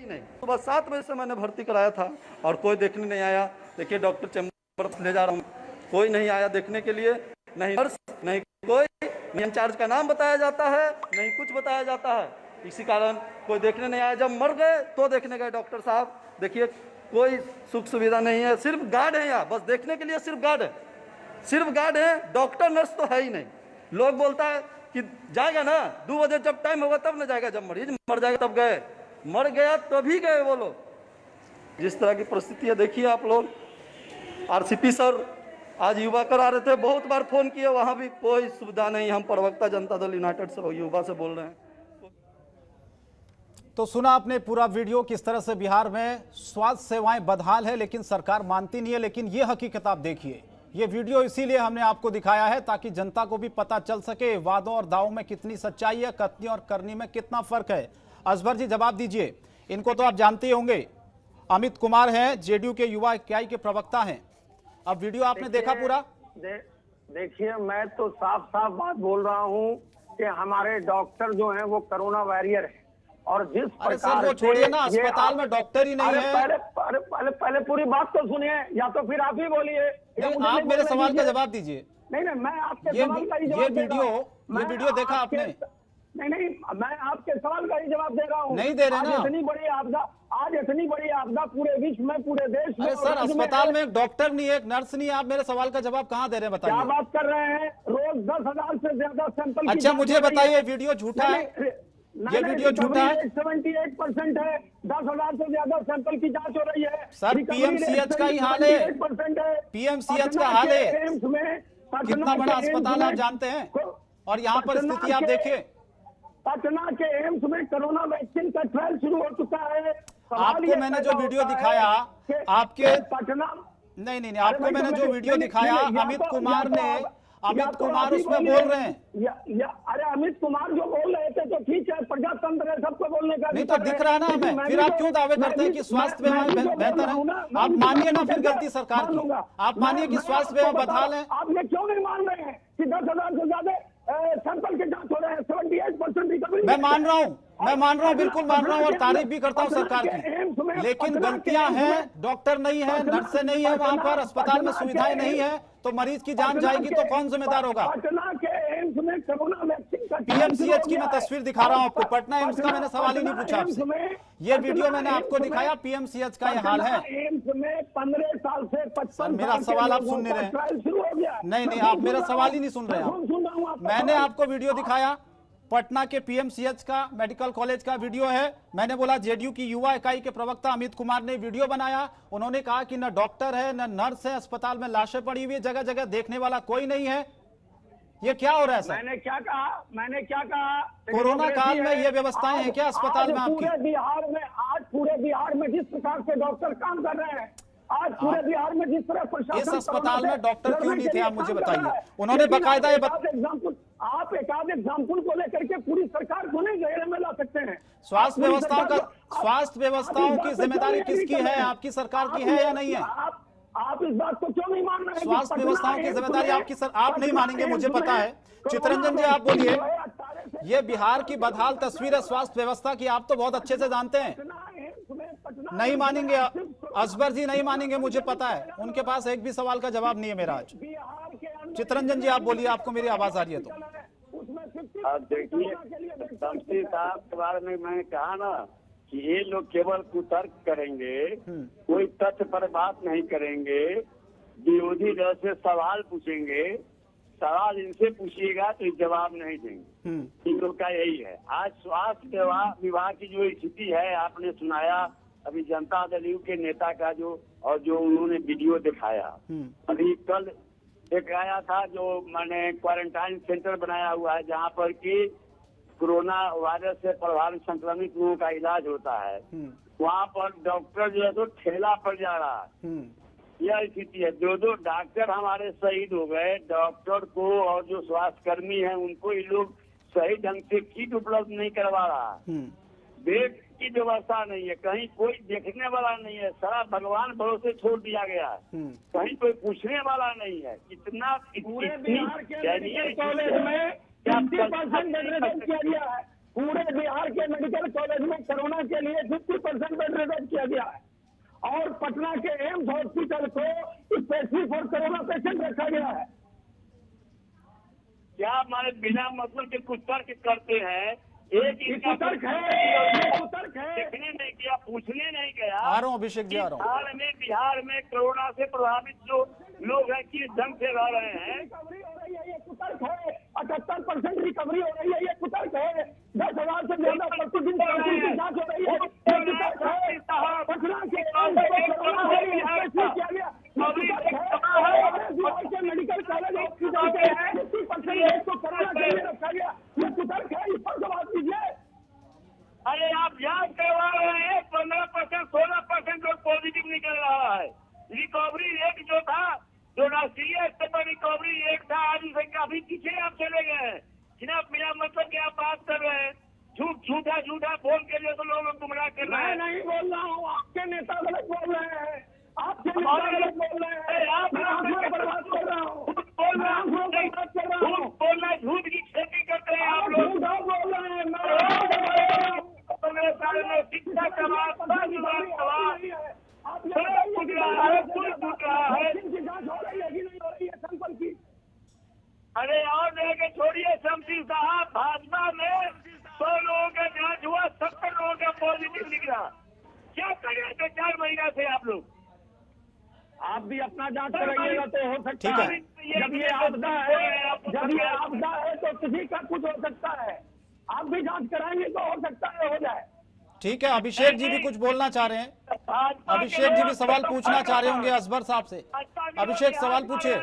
नहीं, सुबह 7 बजे से मैंने भर्ती कराया था और कोई देखने नहीं आया। देखिए डॉक्टर चैम्बर ले जा रहा हूँ, कोई नहीं आया देखने के लिए, नहीं नर्स, नहीं कोई, नहीं इंचार्ज का नाम बताया जाता है, नहीं कुछ बताया जाता है। इसी कारण कोई देखने नहीं आया। जब मर गए तो देखने गए डॉक्टर साहब। देखिए कोई सुख सुविधा नहीं है, सिर्फ गार्ड है यहाँ, बस देखने के लिए सिर्फ गार्ड है, सिर्फ गार्ड है, डॉक्टर नर्स तो है ही नहीं। लोग बोलता है कि जाएगा ना 2 बजे जब टाइम होगा तब ना जाएगा, जब मरीज मर जाएगा तब गए, मर गया तभी गए वो लोग। जिस तरह की परिस्थिति है देखिए आप लोग। आरसीपी सर आज युवा कर आ रहे थे, बहुत बार फोन किए, वहां भी कोई सुविधा नहीं। हम प्रवक्ता जनता दल यूनाइटेड से युवा से बोल रहे हैं। तो सुना आपने पूरा वीडियो, किस तरह से बिहार में स्वास्थ्य सेवाएं बदहाल है लेकिन सरकार मानती नहीं है। लेकिन ये हकीकत आप देखिए, ये वीडियो इसीलिए हमने आपको दिखाया है ताकि जनता को भी पता चल सके वादों और दावों में कितनी सच्चाई है, कथनी और करनी में कितना फर्क है। असबर जी जवाब दीजिए, इनको तो आप जानते ही होंगे, अमित कुमार हैं, जेडीयू के युवा इकाई के प्रवक्ता हैं। अब वीडियो आपने देखा पूरा? देखिए मैं तो साफ साफ बात बोल रहा हूँ कि हमारे डॉक्टर जो हैं वो कोरोना वॉरियर है। और जिस अरे सर वो छोड़िए ना, अस्पताल में डॉक्टर ही नहीं है। पहले पूरी बात तो सुनिए, या तो फिर आप ही बोलिए। आप मेरे सवाल का जवाब दीजिए। नहीं मैं आपके सवाल का ही जवाब दे रहा हूं। ये वीडियो देखा आपने? नहीं मैं आपके सवाल का ही जवाब दे रहा हूँ। नहीं दे रहे ना। आज इतनी बड़ी आपदा पूरे विश्व में, पूरे देश में। अरे सर अस्पताल में एक डॉक्टर नहीं है, एक नर्स नहीं है, आप मेरे सवाल का जवाब कहाँ दे रहे हैं बताइए? क्या बात कर रहे हैं? रोज 10,000 से ज्यादा सैंपल। अच्छा मुझे बताइए, वीडियो झूठा है? ये वीडियो झूठा है? 78% है, 10,000 से ज्यादा सैंपल की जांच हो रही है। सर पीएमसीएच का ही हाल है, पीएमसीएच का हाल है। एम्स में कितना बड़ा अस्पताल आप जानते हैं, और यहाँ पर स्थिति आप देखिए। पटना के एम्स में कोरोना वैक्सीन का ट्रायल शुरू हो चुका है। आपको मैंने जो वीडियो दिखाया, आपके पटना नहीं, आपको मैंने जो वीडियो दिखाया, अमित कुमार ने, अमित कुमार उसमें बोल रहे हैं। अरे अमित कुमार जो बोल रहे थे तो ठीक है, प्रजातंत्र है, सबको बोलने का नहीं तो दिख रहा ना हमें। फिर आप क्यों दावे करते हैं कि स्वास्थ्य सेवाएं बेहतर है? आप मानिए ना फिर गलती सरकार की, आप मानिए कि स्वास्थ्य सेवा बदहाल है। आप ये क्यों नहीं मान रहे हैं कि 10,000 से ज्यादा सैंपल के जांच हो रहे हैं? 78% रिकवरी। मैं मान रहा हूँ, बिल्कुल मान रहा हूँ और तारीफ भी करता हूँ सरकार की। लेकिन गलतियां हैं, डॉक्टर नहीं है, नर्सें नहीं है, वहां पर अस्पताल में सुविधाएं नहीं है, तो मरीज की जान जाएगी तो कौन जिम्मेदार होगा? पटना के एम्स में कोरोना वैक्सीन का पीएमसीएच की मैं तस्वीर दिखा रहा हूँ आपको, पटना एम्स का मैंने सवाल ही नहीं पूछा आपसे। ये वीडियो मैंने आपको दिखाया, पीएमसीएच का ये हाल है। एम्स में 15 साल से 55 मेरा सवाल आप सुन नहीं रहे। शुरू हो गया। नहीं आप मेरा सवाल ही नहीं सुन रहे हैं। मैंने आपको वीडियो दिखाया, पटना के पीएमसीएच का मेडिकल कॉलेज का वीडियो है। मैंने बोला जेडीयू की युवा इकाई के प्रवक्ता अमित कुमार ने वीडियो बनाया। उन्होंने कहा कि न डॉक्टर है न नर्स है, अस्पताल में लाशें पड़ी हुई है, जगह जगह देखने वाला कोई नहीं है। ये क्या हो रहा है सर? मैंने क्या कहा? कोरोना काल में ये व्यवस्थाएं हैं क्या अस्पताल में आपकी? पूरे बिहार में जिस प्रकार से डॉक्टर काम कर रहे हैं, आज पूरे बिहार में जिस तरह प्रशासन, इस अस्पताल में डॉक्टर क्यों नहीं थे आप मुझे बताइए? उन्होंने बाकायदा आप एक आध एग्जाम्पल को लेकर के पूरी सरकार को नहीं घेरे में ला सकते हैं। स्वास्थ्य व्यवस्थाओं की जिम्मेदारी किसकी है? आपकी सरकार की है या नहीं है? आप इस बात को क्यों नहीं मान रहे हैं? स्वास्थ्य व्यवस्थाओं की जिम्मेदारी आपकी आप नहीं मानेंगे, मुझे पता है। चितरंजन जी आप बोलिए, ये बिहार की बदहाल तस्वीर है स्वास्थ्य व्यवस्था की, आप तो बहुत अच्छे से जानते हैं। नहीं मानेंगे असबर जी, नहीं मानेंगे, मुझे पता है। उनके पास एक भी सवाल का जवाब नहीं है मेरा आज। चितरंजन जी आप बोलिए, आपको मेरी आवाज आ रही है तो। देखिए शमशी साहब के बारे में मैंने कहा ना कि ये लोग केवल कुतर्क करेंगे, कोई तथ्य पर बात नहीं करेंगे, विरोधी दल से सवाल पूछेंगे, सवाल इनसे पूछिएगा तो जवाब नहीं देंगे। इन लोग का यही है। आज स्वास्थ्य विभाग की जो स्थिति है आपने सुनाया, अभी जनता दल यू के नेता का जो उन्होंने वीडियो दिखाया। अभी कल एक आया था जो मैंने क्वारंटाइन सेंटर बनाया हुआ है जहाँ पर कि कोरोना वायरस से प्रभावित संक्रमित लोगों का इलाज होता है। वहाँ पर डॉक्टर जो है तो ठेला पर जा रहा है। यह स्थिति है। 2 डॉक्टर हमारे शहीद हो गए। डॉक्टर को और जो स्वास्थ्य कर्मी हैं उनको ये लोग सही ढंग से किट उपलब्ध नहीं करवा रहा। बेड की व्यवस्था नहीं है, कहीं कोई देखने वाला नहीं है, सारा भगवान भरोसे छोड़ दिया गया है, कहीं कोई पूछने वाला नहीं है। इतना पूरे बिहार के मेडिकल कॉलेज में 50% बेड रिजर्व किया गया है। पूरे बिहार के मेडिकल कॉलेज में कोरोना के लिए 50% बेड रिजर्व किया गया है और पटना के एम्स हॉस्पिटल को स्पेशली फॉर कोरोना पेशेंट रखा गया है। क्या हमारे बिना मतलब के कुछ तर्क करते हैं? एक इनका तर्क है, देखने नहीं किया, पूछने नहीं गया। आ रहा हूँ अभिषेक जी, आ रहा हूँ। बिहार में कोरोना से प्रभावित जो लोग हैं किस ढंग से रह रहे हैं। रिकवरी हो रही है, ये कुतर्क है। 78% रिकवरी हो रही है, ये कुतर्क है। 10,000 से ज्यादा प्रतिदिन जांच हो रही है, ये कुतर्क है। पटना के मेडिकल कॉलेज हॉस्पिटल के 50% को कोरोना के लिए रखा गया, ये कुतर्क है। इस पर सवाल कीजिए। अरे आप जांच करवा रहे हैं, 15%, 16% लोग पॉजिटिव निकल रहा है। रिकवरी रेट जो था, जो राष्ट्रीय स्तर पर रिकवरी रेट था, आज उसे काफी पीछे आप चले गए हैं। बिना मतलब कि आप बात कर रहे हैं, झूठा बोल के लिए तो लोग गुमराह कर रहे हैं। मैं नहीं बोल रहा हूँ, आपके नेता गलत बोल रहे हैं, आपके नेता गलत बोल रहे हैं। आप बर्बाद कर रहा हूँ, बोलना, झूठ की खेती करते हैं आप लोग। बोल रहे हैं, 15 साल में शिक्षा सवाल, कुछ रहा है। अरे और लेके छोड़िए शमशी साहब, भाजपा में 100 लोगों का जांच हुआ, 70 लोगों का पॉजिटिव निकला। क्या कर रहे थे 4 महीना से आप लोग? आप भी अपना जांच कराइएगा तो हो सकता है। जब ये आपदा है, तो किसी का कुछ हो सकता है। आप भी जांच कराएंगे तो हो सकता है हो जाए। ठीक है, अभिषेक जी भी कुछ बोलना चाह रहे हैं। अभिषेक जी भी सवाल पूछना चाह रहे होंगे असबर साहब से। अभिषेक, सवाल पूछे,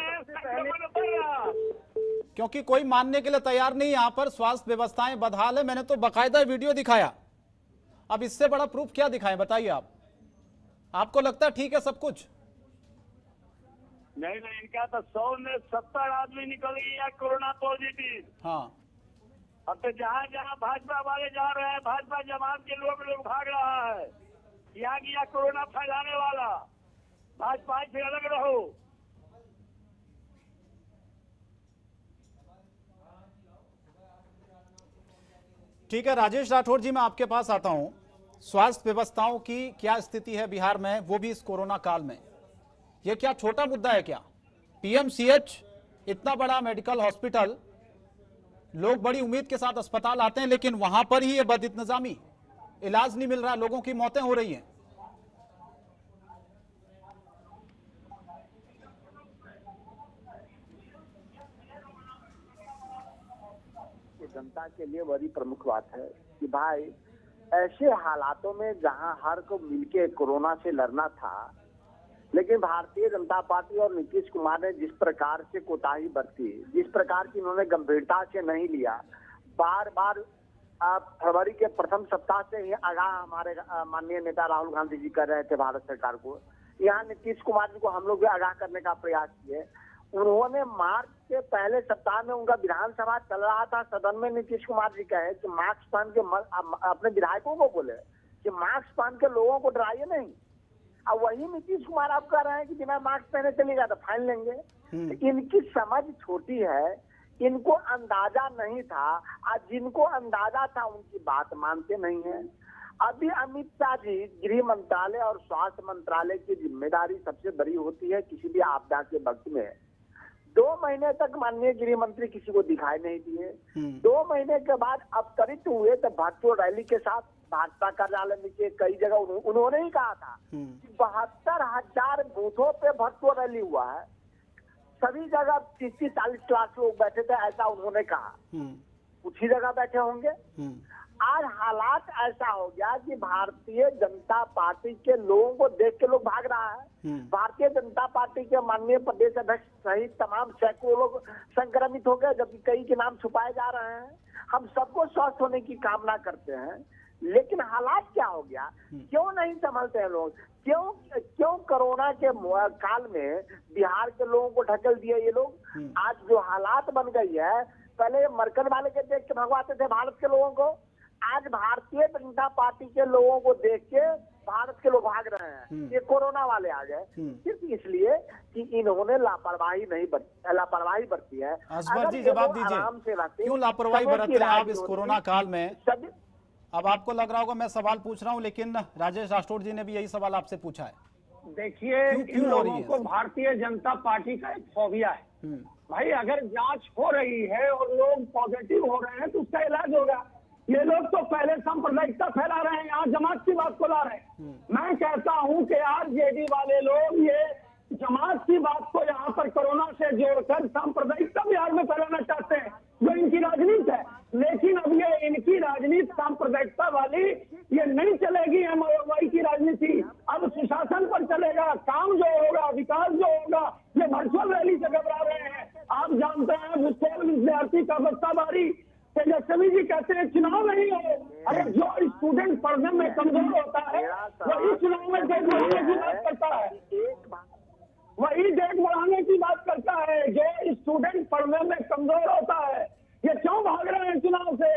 क्योंकि कोई मानने के लिए तैयार नहीं। यहाँ पर स्वास्थ्य व्यवस्थाएं बदहाल है, मैंने तो बाकायदा वीडियो दिखाया। अब इससे बड़ा प्रूफ क्या दिखाएं, बताइए आप। आपको लगता है ठीक है सब कुछ? नहीं, इनका तो 100 में 70 आदमी निकल गया कोरोना पॉजिटिव। हाँ, अब तो जहाँ भाजपा वाले जा रहे हैं, भाजपा जमात के लोग भाग रहा है। यहाँ गया कोरोना फैलाने वाला, भाजपा से अलग रहो। ठीक है राजेश राठौर जी, मैं आपके पास आता हूं। स्वास्थ्य व्यवस्थाओं की क्या स्थिति है बिहार में, वो भी इस कोरोना काल में? ये क्या छोटा मुद्दा है क्या? पीएमसीएच इतना बड़ा मेडिकल हॉस्पिटल, लोग बड़ी उम्मीद के साथ अस्पताल आते हैं, लेकिन वहां पर ही ये बदइंतजामी, इलाज नहीं मिल रहा, लोगों की मौतें हो रही हैं। जनता के लिए बड़ी प्रमुख बात है कि भाई ऐसे हालातों में जहां हर को मिलके कोरोना से लड़ना था, लेकिन भारतीय जनता पार्टी और नीतीश कुमार ने जिस प्रकार से कोताही बरती, जिस प्रकार की इन्होंने गंभीरता से नहीं लिया, बार बार फरवरी के प्रथम सप्ताह से ही आगाह हमारे माननीय नेता राहुल गांधी जी कर रहे थे भारत सरकार को। यहाँ नीतीश कुमार जी को हम लोग भी आगाह करने का प्रयास किए। उन्होंने मार्च के पहले सप्ताह में, उनका विधानसभा चल रहा था, सदन में नीतीश कुमार जी कहे कि मास्क पहन के अपने विधायकों को बोले कि मास्क पहन के लोगों को डराइए नहीं। अब वही नीतीश कुमार आप कह रहे हैं कि बिना मास्क पहने चलेगा तो फाइन लेंगे। तो इनकी समझ छोटी है, इनको अंदाजा नहीं था। आज जिनको अंदाजा था उनकी बात मानते नहीं है। अभी अमित शाह जी, गृह मंत्रालय और स्वास्थ्य मंत्रालय की जिम्मेदारी सबसे बड़ी होती है किसी भी आपदा के वक्त में। 2 महीने तक माननीय गृह मंत्री किसी को दिखाई नहीं दिए। 2 महीने के बाद अवतरित हुए तो वर्चुअल रैली के साथ भाजपा कार्यालय में के कई जगह उन्होंने ही कहा था कि 72,000 बूथों पे वर्चुअल रैली हुआ है, सभी जगह 30-40 लाख लोग बैठे थे, ऐसा उन्होंने कहा। कुछ ही जगह बैठे होंगे। आज हालात ऐसा हो गया कि भारतीय जनता पार्टी के लोगों को देख के लोग भाग रहा है। भारतीय जनता पार्टी के माननीय प्रदेश अध्यक्ष सहित तमाम सैकड़ों लोग संक्रमित हो गए, जबकि कई के नाम छुपाए जा रहे हैं। हम सबको स्वस्थ होने की कामना करते हैं, लेकिन हालात क्या हो गया, क्यों नहीं संभलते हैं लोग? क्यों कोरोना के काल में बिहार के लोगों को ढकेल दिए ये लोग? आज जो हालात बन गई है, पहले मरकज वाले के देख के भगवाते थे भारत के लोगों को, आज भारतीय जनता पार्टी के लोगों को देख के भारत के लोग भाग रहे हैं, ये कोरोना वाले आ गए सिर्फ इसलिए कि इन्होंने लापरवाही बरती है। असबर जी जवाब दीजिए, क्यों लापरवाही बरत रहे हैं आप इस कोरोना काल में? अब आपको लग रहा होगा मैं सवाल पूछ रहा हूं, लेकिन राजेश राठौड़ जी ने भी यही सवाल आपसे पूछा है। देखिए, इन लोगों को भारतीय जनता पार्टी का एक फोबिया है। भाई अगर जांच हो रही है और लोग पॉजिटिव हो रहे हैं तो उसका इलाज होगा। ये लोग तो पहले सांप्रदायिकता फैला रहे हैं, यहाँ जमात की बात को ला रहे हैं। मैं कहता हूँ कि आरजेडी वाले लोग ये जमात की बात को यहाँ पर कोरोना से जोड़कर सांप्रदायिकता बिहार में फैलाना चाहते हैं, जो इनकी राजनीति है। लेकिन अब ये इनकी राजनीति सांप्रदायिकता वाली ये नहीं चलेगी, एमओवाई की राजनीति अब सुशासन पर चलेगा। काम जो होगा, विकास जो होगा, ये वर्चुअल रैली से घबरा रहे हैं। आप जानते हैं भूगोल विद्यार्थी का बस्ताबारी, तेजस्वी जी कहते हैं चुनाव नहीं हो। अरे जो स्टूडेंट पढ़ने में कमजोर होता है वही चुनाव में डेट बढ़ाने की बात करता है, वही डेट बढ़ाने की बात करता है। जो स्टूडेंट पढ़ने में कमजोर होता है ये क्यों भाग रहे हैं चुनाव से?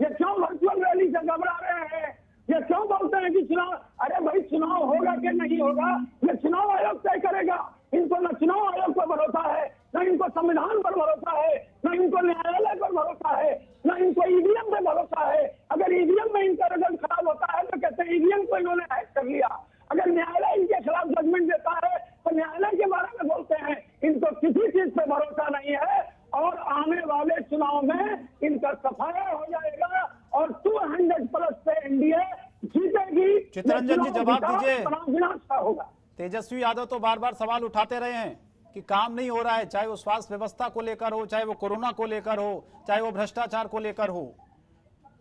ये क्यों वर्चुअल रैली से घबरा रहे हैं? ये क्यों बोलते हैं कि चुनाव? अरे भाई चुनाव होगा कि नहीं होगा ये चुनाव आयोग तय करेगा। इनको न चुनाव आयोग पर भरोसा है, न इनको संविधान पर भरोसा है, न इनको न्यायालय पर भरोसा है, न इनको ईवीएम पे भरोसा है। अगर ईवीएम में इनका रिजल्ट खराब होता है तो कहते हैं ईवीएम को इन्होंने हैक कर लिया। अगर न्यायालय इनके खिलाफ जजमेंट देता है तो न्यायालय के बारे में बोलते हैं। इनको किसी चीज पे भरोसा नहीं है और आने वाले चुनाव में इनका सफाया हो जाएगा और 200+ से एनडीए जीतेगी। चितरंजन जी जवाब दीजिए। विनाश होगा। तेजस्वी यादव तो बार बार सवाल उठाते रहे हैं कि काम नहीं हो रहा है, चाहे वो स्वास्थ्य व्यवस्था को लेकर हो, चाहे वो कोरोना को लेकर हो, चाहे वो भ्रष्टाचार को लेकर हो।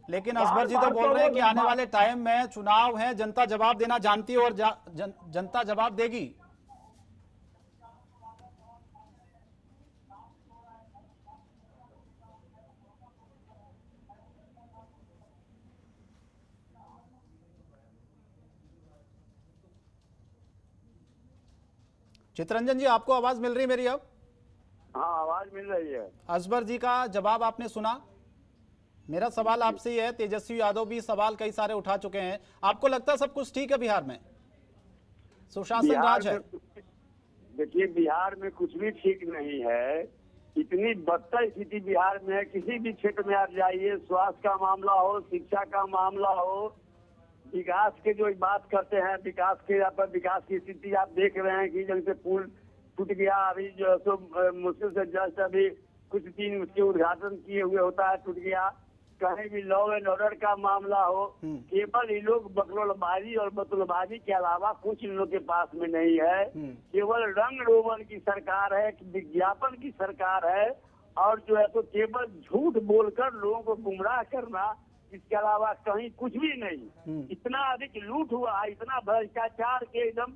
लेकिन असबर जी तो बोल रहे हैं कि आने वाले टाइम में चुनाव है, जनता जवाब देना जानती है और जनता जवाब देगी। चितरंजन जी आपको आवाज मिल रही मेरी? अब हाँ आवाज मिल रही है। असबर जी का जवाब आपने सुना। मेरा सवाल आपसे ही है, तेजस्वी यादव भी सवाल कई सारे उठा चुके हैं। आपको लगता है सब कुछ ठीक है बिहार में, सुशासन राज है? देखिए बिहार में कुछ भी ठीक नहीं है। इतनी बदतर स्थिति बिहार में है। किसी भी क्षेत्र में आप जाइए, स्वास्थ्य का मामला हो, शिक्षा का मामला हो, विकास के जो बात करते हैं, विकास के यहाँ पर विकास की स्थिति आप देख रहे हैं कि जैसे पुल टूट गया, अभी जो है सो मुश्किल से जस्ट अभी कुछ दिन उसके उद्घाटन किए हुए होता है, टूट गया। कहीं भी लॉ एंड ऑर्डर का मामला हो, केवल ये लोग बकरोलबाजी और बतुलबाजी के अलावा कुछ इन लोग के पास में नहीं है। केवल रंग रोगन की सरकार है, विज्ञापन की सरकार है और जो है तो केवल झूठ बोलकर लोगों को गुमराह करना, इसके अलावा कहीं कुछ भी नहीं। इतना अधिक लूट हुआ, इतना भ्रष्टाचार के एकदम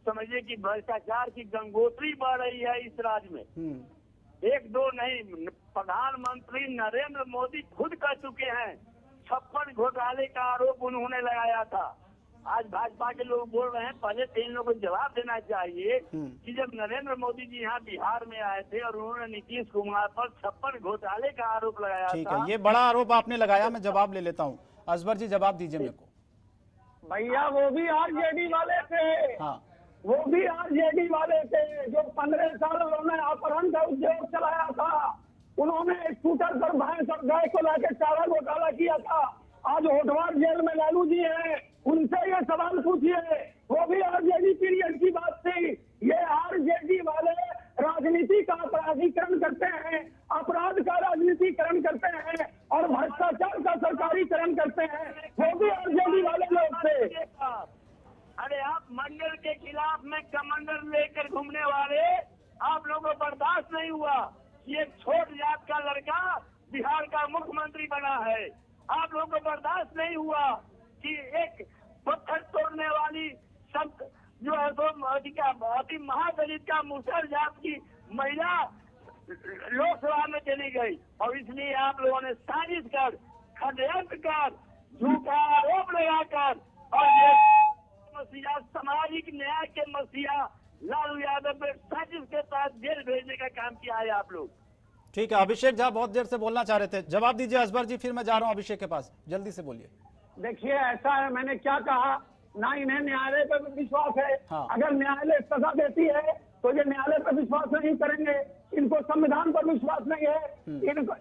समझिए कि भ्रष्टाचार की गंगोत्री बढ़ रही है इस राज्य में। एक दो नहीं, प्रधानमंत्री नरेंद्र मोदी खुद कर चुके हैं। 56 घोटाले का आरोप उन्होंने लगाया था। आज भाजपा के लोग बोल रहे हैं, पहले तो इन लोगों को जवाब देना चाहिए कि जब नरेंद्र मोदी जी यहाँ बिहार में आए थे और उन्होंने नीतीश कुमार पर 56 घोटाले का आरोप लगाया था। ठीक है, ये बड़ा आरोप आपने लगाया, मैं जवाब ले लेता हूँ। असबर जी जवाब दीजिए मेरे को। भैया वो भी आरजेडी वाले थे। हाँ वो भी आरजेडी वाले थे जो 15 साल उन्होंने अपहरण का उद्योग चलाया था। उन्होंने स्कूटर पर भैंस और गाय को लाके चारा घोटाला किया था। आज होटवार जेल में लालू जी हैं, उनसे ये सवाल पूछिए। वो भी आरजेडी पीरियड की बात थी। ये आरजेडी वाले राजनीति का अपराधीकरण करते हैं, अपराध का राजनीतिकरण करते हैं और भ्रष्टाचार का सरकारीकरण करते हैं। वो भी आरजेडी वाले लोग थे। अरे आप मंडल के खिलाफ में कमंडल लेकर घूमने वाले, आप लोगों को बर्दाश्त नहीं हुआ कि एक छोट जात का लड़का बिहार का मुख्यमंत्री बना है। आप लोगों को बर्दाश्त नहीं हुआ कि एक पत्थर तोड़ने वाली सब जो है तो अति महादलित का मुसहर जात की महिला लोकसभा में चली गई और इसलिए आप लोगों ने साजिश कर, षड्यंत्र कर, झूठा आरोप लगाकर और ये मसीहा, सामाजिक न्याय के मसीहा लालू यादव पे साजिश के तहत जेल भेजने का काम किया है आप लोग। ठीक है, अभिषेक झा बहुत देर से बोलना चाह रहे थे, जवाब दीजिए असबर जी, फिर मैं जा रहा हूं अभिषेक के पास, जल्दी से बोलिए। देखिए ऐसा है, मैंने क्या कहा, ना इन्हें न्यायालय पर विश्वास है। हाँ। अगर न्यायालय सजा देती है तो ये न्यायालय पर विश्वास नहीं करेंगे, इनको संविधान पर विश्वास नहीं है,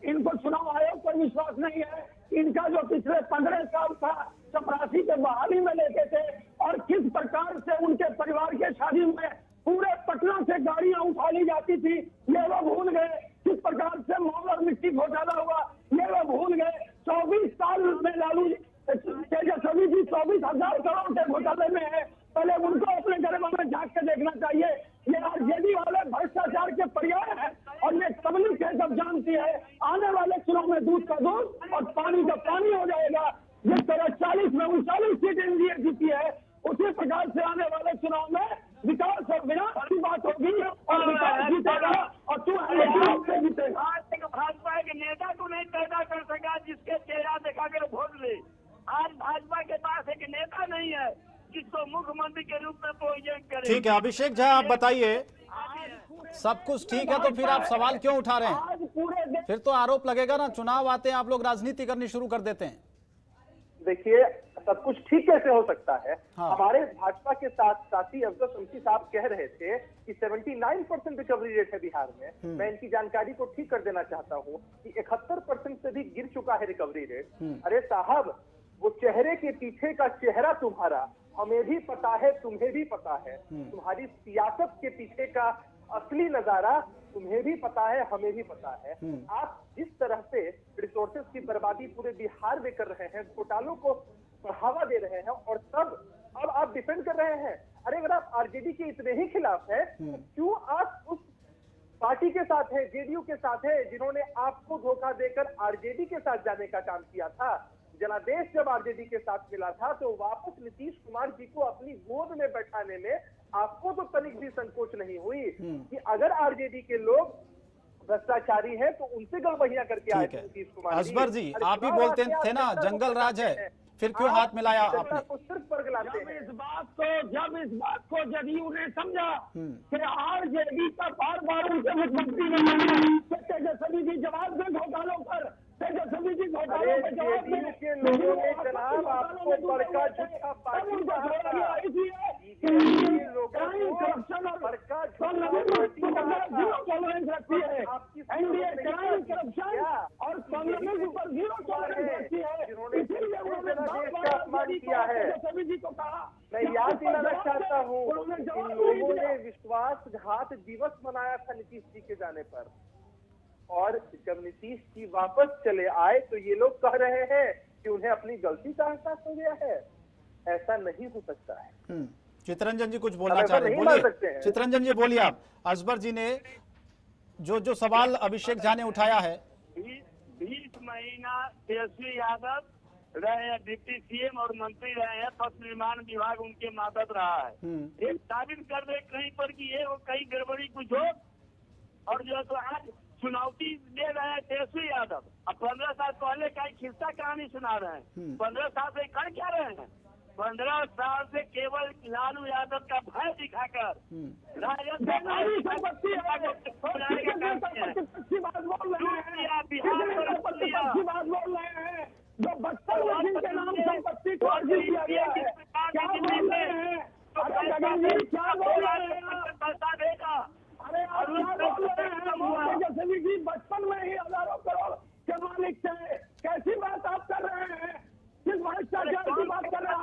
इनको चुनाव आयोग पर विश्वास नहीं है। इनका जो पिछले 15 साल था चपरासी के बहाली में लेते थे और किस प्रकार से उनके परिवार के शादी में पूरे पटना से गाड़ियां उठा ली जाती थी, ये वो भूल गए। किस प्रकार से मॉल और मिट्टी घोटाला हुआ, ये वो भूल गए। 24 साल में लालू तेजस्वी जी 24,000 करोड़ के घोटाले में है, पहले उनको अपने गरीबों में झांक के देखना चाहिए। ये आरजेडी वाले भ्रष्टाचार के पर्याय है और ये तबलीग है, सब जानती है। आने वाले चुनाव में दूध का दूध और पानी का पानी हो जाएगा। जिस तरह 40 में 39 सीट एनडीए जीती है, उसी प्रकार से आने वाले चुनाव में विकास और विनाश की बात होगी और विकास जीतेगा और तू जीतेगा। भाजपा के नेता को नहीं पैदा कर सका जिसके चेहरा दिखा कर वोट ले। आज भाजपा के पास एक नेता नहीं है जिसको मुख्यमंत्री के रूप में प्रोजेक्ट करे। ठीक है अभिषेक झा, आप बताइए, सब कुछ ठीक है तो फिर आप सवाल क्यों उठा रहे हैं? फिर तो आरोप लगेगा ना, चुनाव आते हैं आप लोग राजनीति करनी शुरू कर देते हैं। देखिए सब कुछ ठीक कैसे हो सकता है? हाँ। हमारे भाजपा के साथी अफजल शमसी साहब कह रहे थे कि 79% रिकवरी रेट है बिहार में। मैं इनकी जानकारी को ठीक कर देना चाहता हूँ कि 71% से भी गिर चुका है रिकवरी रेट। अरे साहब, वो चेहरे के पीछे का चेहरा तुम्हारा हमें भी पता है, तुम्हें भी पता है। तुम्हारी सियासत के पीछे का असली नजारा तुम्हें भी पता है, हमें भी पता है। आप जिस तरह से रिसोर्सेज की बर्बादी पूरे बिहार में कर रहे हैं, घोटालों को बढ़ावा दे रहे हैं और तब अब आप डिफेंड कर रहे हैं। अरे अगर आप आरजेडी के इतने ही खिलाफ है तो क्यों आप उस पार्टी के साथ है, जेडीयू के साथ है, जिन्होंने आपको धोखा देकर आरजेडी के साथ जाने का काम किया था। जनादेश जब आरजेडी के साथ मिला था तो वापस नीतीश कुमार जी को अपनी गोद में बैठाने में आपको तो तनिक भी संकोच नहीं हुई कि अगर आरजेडी के लोग भ्रष्टाचारी हैं तो उनसे गड़बड़ियां करके आए थे नीतीश कुमार। असबर जी, आप ही बोलते थे ना जंगल राज है, फिर क्यों हाथ मिलाया आपने? जब इस बात को जदयू ने समझा कि आरजेडी का बार बार उनके मुख्यमंत्री ने तेजस्वी जी जवाब दें घोटालों पर, तेजस्वी जी घोटालों पर जवाब दें के लोगों ने जनाब आपको बड़का झूठा पार्टी करप्शन और बड़का टॉलरेंस रखती है। एनडीए क्राइम करप्शन और कांग्रेस ऊपर 0 टॉलरेंस रखती है, इसीलिए उन्होंने अपमान किया है। तेजस्वी जी को कहा, मैं याद दिलाना चाहता हूँ, इन लोगों ने विश्वासघात दिवस मनाया था नीतीश जी के जाने पर, और जब नीतीश जी वापस चले आए तो ये लोग कह रहे हैं कि उन्हें अपनी गलती का एहसास हो गया है। ऐसा नहीं हो सकता है। चितरंजन जी कुछ बोलना चाह रहे हैं, बोलिए। चितरंजन जी बोलिए आप। असबर जी ने जो सवाल अभिषेक झा ने उठाया है, 20 महीना तेजस्वी यादव रहे हैं, डिप्टी सीएम और मंत्री रहे हैं, पथ निर्माण विभाग उनके मातहत रहा है। एक साबित कर दे कहीं पर कि ये कहीं गड़बड़ी कुछ हो, और जो तो आज चुनौती दे रहे हैं तेजस्वी यादव। अब 15 साल पहले का खिस्सा कहानी सुना रहे हैं। 15 साल से कर क्या रहे हैं? 15 साल से केवल लालू यादव का भय दिखाकर राजद जो बचपन के नाम संपत्ति को अर्जित किया गया है, क्या बोल रहे हैं? क्या बोल रहे हैं? पैसा देगा। अरे तेजस्वी जी बचपन में ही हजारों करोड़ के मालिक थे, कैसी बात आप कर रहे हैं? किस भ्रष्टाचार की बात कर रहे हैं?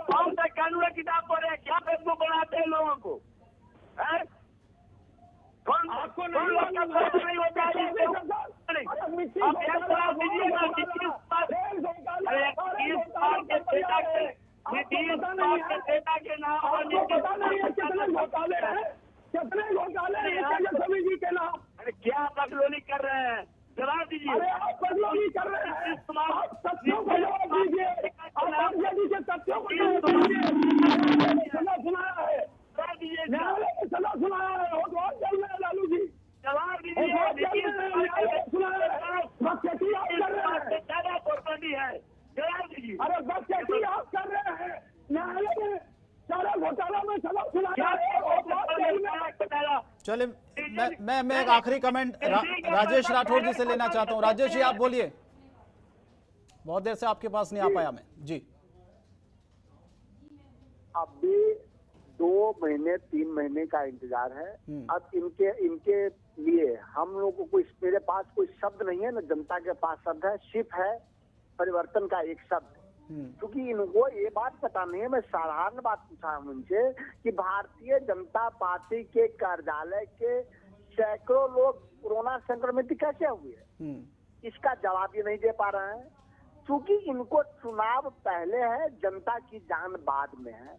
कौन सा कानून किताब पढ़े, क्या फेसबुक बनाते हैं लोगों को? आपको नहीं होता है? कितने घोटाले तेजस्वी जी के नाम? अरे क्या बदलोली कर रहे हैं? जवाब दीजिए। अरे आप बदलोली कर रहे हैं, आप सत्यों को जवाब दीजिए। आप आरजेडी के सत्यों को जवाब दीजिए। सजा सुनाया है, न्यायालय ने सजा सुनाया है, और बहुत जल्द में लालू जी जवाब दीजिए। सुनाया है, बदचेती आप कर रहे हैं, ज्यादा प्रॉपर्टी है, जवाब दीजिए। अरे बदचेती आप कर रहे हैं, न्यायालय ने सारा घोटाला में सजा सुनाया है। चले मैं एक आखिरी कमेंट राजेश राठौर जी से लेना चाहता हूं। राजेश जी आप बोलिए, बहुत देर से आपके पास नहीं आ पाया मैं जी। अभी 2 महीने 3 महीने का इंतजार है। अब इनके लिए हम लोग को कोई, मेरे पास कोई शब्द नहीं है, ना जनता के पास शब्द है, सिर्फ है परिवर्तन का एक शब्द। क्योंकि इनको ये बात पता नहीं है, मैं साधारण बात पूछा हूं उनसे कि भारतीय जनता पार्टी के कार्यालय के सैकड़ों लोग कोरोना संक्रमित कैसे हुए, इसका जवाब ये नहीं दे पा रहे हैं। क्योंकि इनको चुनाव पहले है, जनता की जान बाद में है।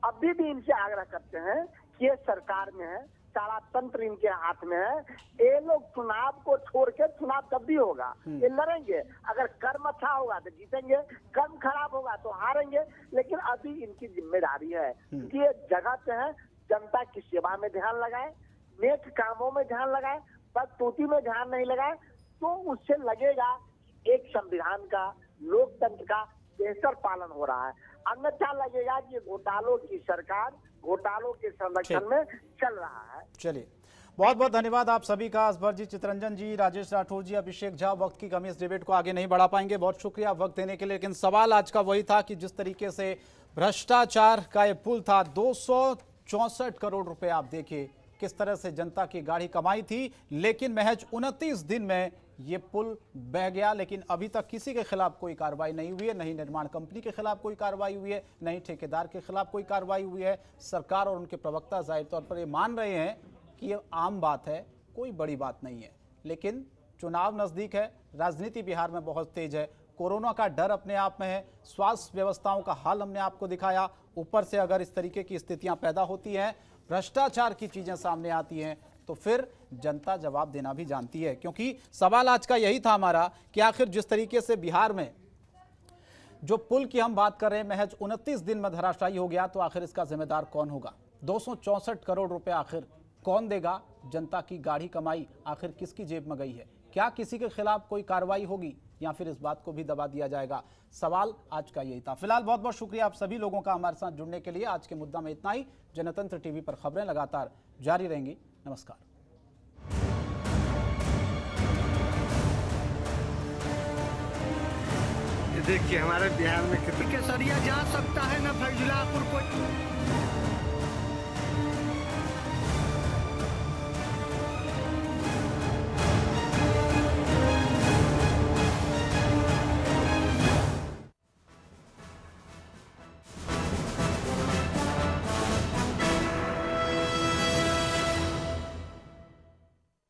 अभी भी इनसे आग्रह करते हैं कि ये सरकार में है, सारा तंत्र इनके हाथ में है। ये लोग चुनाव को छोड़ के, चुनाव कब भी होगा, ये लड़ेंगे। अगर कर्म अच्छा होगा तो जीतेंगे, कर्म खराब होगा तो हारेंगे। लेकिन अभी इनकी जिम्मेदारी है कि ये जगह पे है, जनता की सेवा में ध्यान लगाए, नेक कामों में ध्यान लगाए, बदतूती में ध्यान नहीं लगाए, तो उससे लगेगा एक संविधान का, लोकतंत्र का बेहतर पालन हो रहा है। अन्यथा लगेगा कि घोटालों की सरकार, घोटालों के संरक्षण में चल रहा है। चलिए, बहुत बहुत धन्यवाद आप सभी का। असबर जी, चितरंजन जी, राजेश राठौर जी, अभिषेक झा। वक्त की कमी, इस डिबेट को आगे नहीं बढ़ा पाएंगे। बहुत शुक्रिया वक्त देने के लिए। लेकिन सवाल आज का वही था कि जिस तरीके से भ्रष्टाचार का ये पुल था, 264 करोड़ रुपए, आप देखिए किस तरह से जनता की गाढ़ी कमाई थी, लेकिन महज 29 दिन में ये पुल बह गया। लेकिन अभी तक किसी के खिलाफ कोई कार्रवाई नहीं हुई है, नहीं निर्माण कंपनी के खिलाफ कोई कार्रवाई हुई है, नहीं ठेकेदार के खिलाफ कोई कार्रवाई हुई है। सरकार और उनके प्रवक्ता जाहिर तौर पर ये मान रहे हैं कि ये आम बात है, कोई बड़ी बात नहीं है। लेकिन चुनाव नजदीक है, राजनीति बिहार में बहुत तेज है, कोरोना का डर अपने आप में है, स्वास्थ्य व्यवस्थाओं का हाल हमने आपको दिखाया। ऊपर से अगर इस तरीके की स्थितियां पैदा होती हैं, भ्रष्टाचार की चीजें सामने आती हैं, तो फिर जनता जवाब देना भी जानती है। क्योंकि सवाल आज का यही था हमारा कि आखिर जिस तरीके से बिहार में जो पुल की हम बात कर रहे हैं महज 29 दिन में धराशायी हो गया, तो आखिर इसका जिम्मेदार कौन होगा? 264 करोड़ रुपए आखिर कौन देगा? जनता की गाढ़ी कमाई आखिर किसकी जेब में गई है? क्या किसी के खिलाफ कोई कार्रवाई होगी या फिर इस बात को भी दबा दिया जाएगा? सवाल आज का यही था। फिलहाल बहुत बहुत शुक्रिया आप सभी लोगों का हमारे साथ जुड़ने के लिए। आज के मुद्दा में इतना ही। जनतंत्र टीवी पर खबरें लगातार जारी रहेंगी। नमस्कार। देखिए हमारे बिहार में केसरिया जा सकता है ना फैजुलापुर को।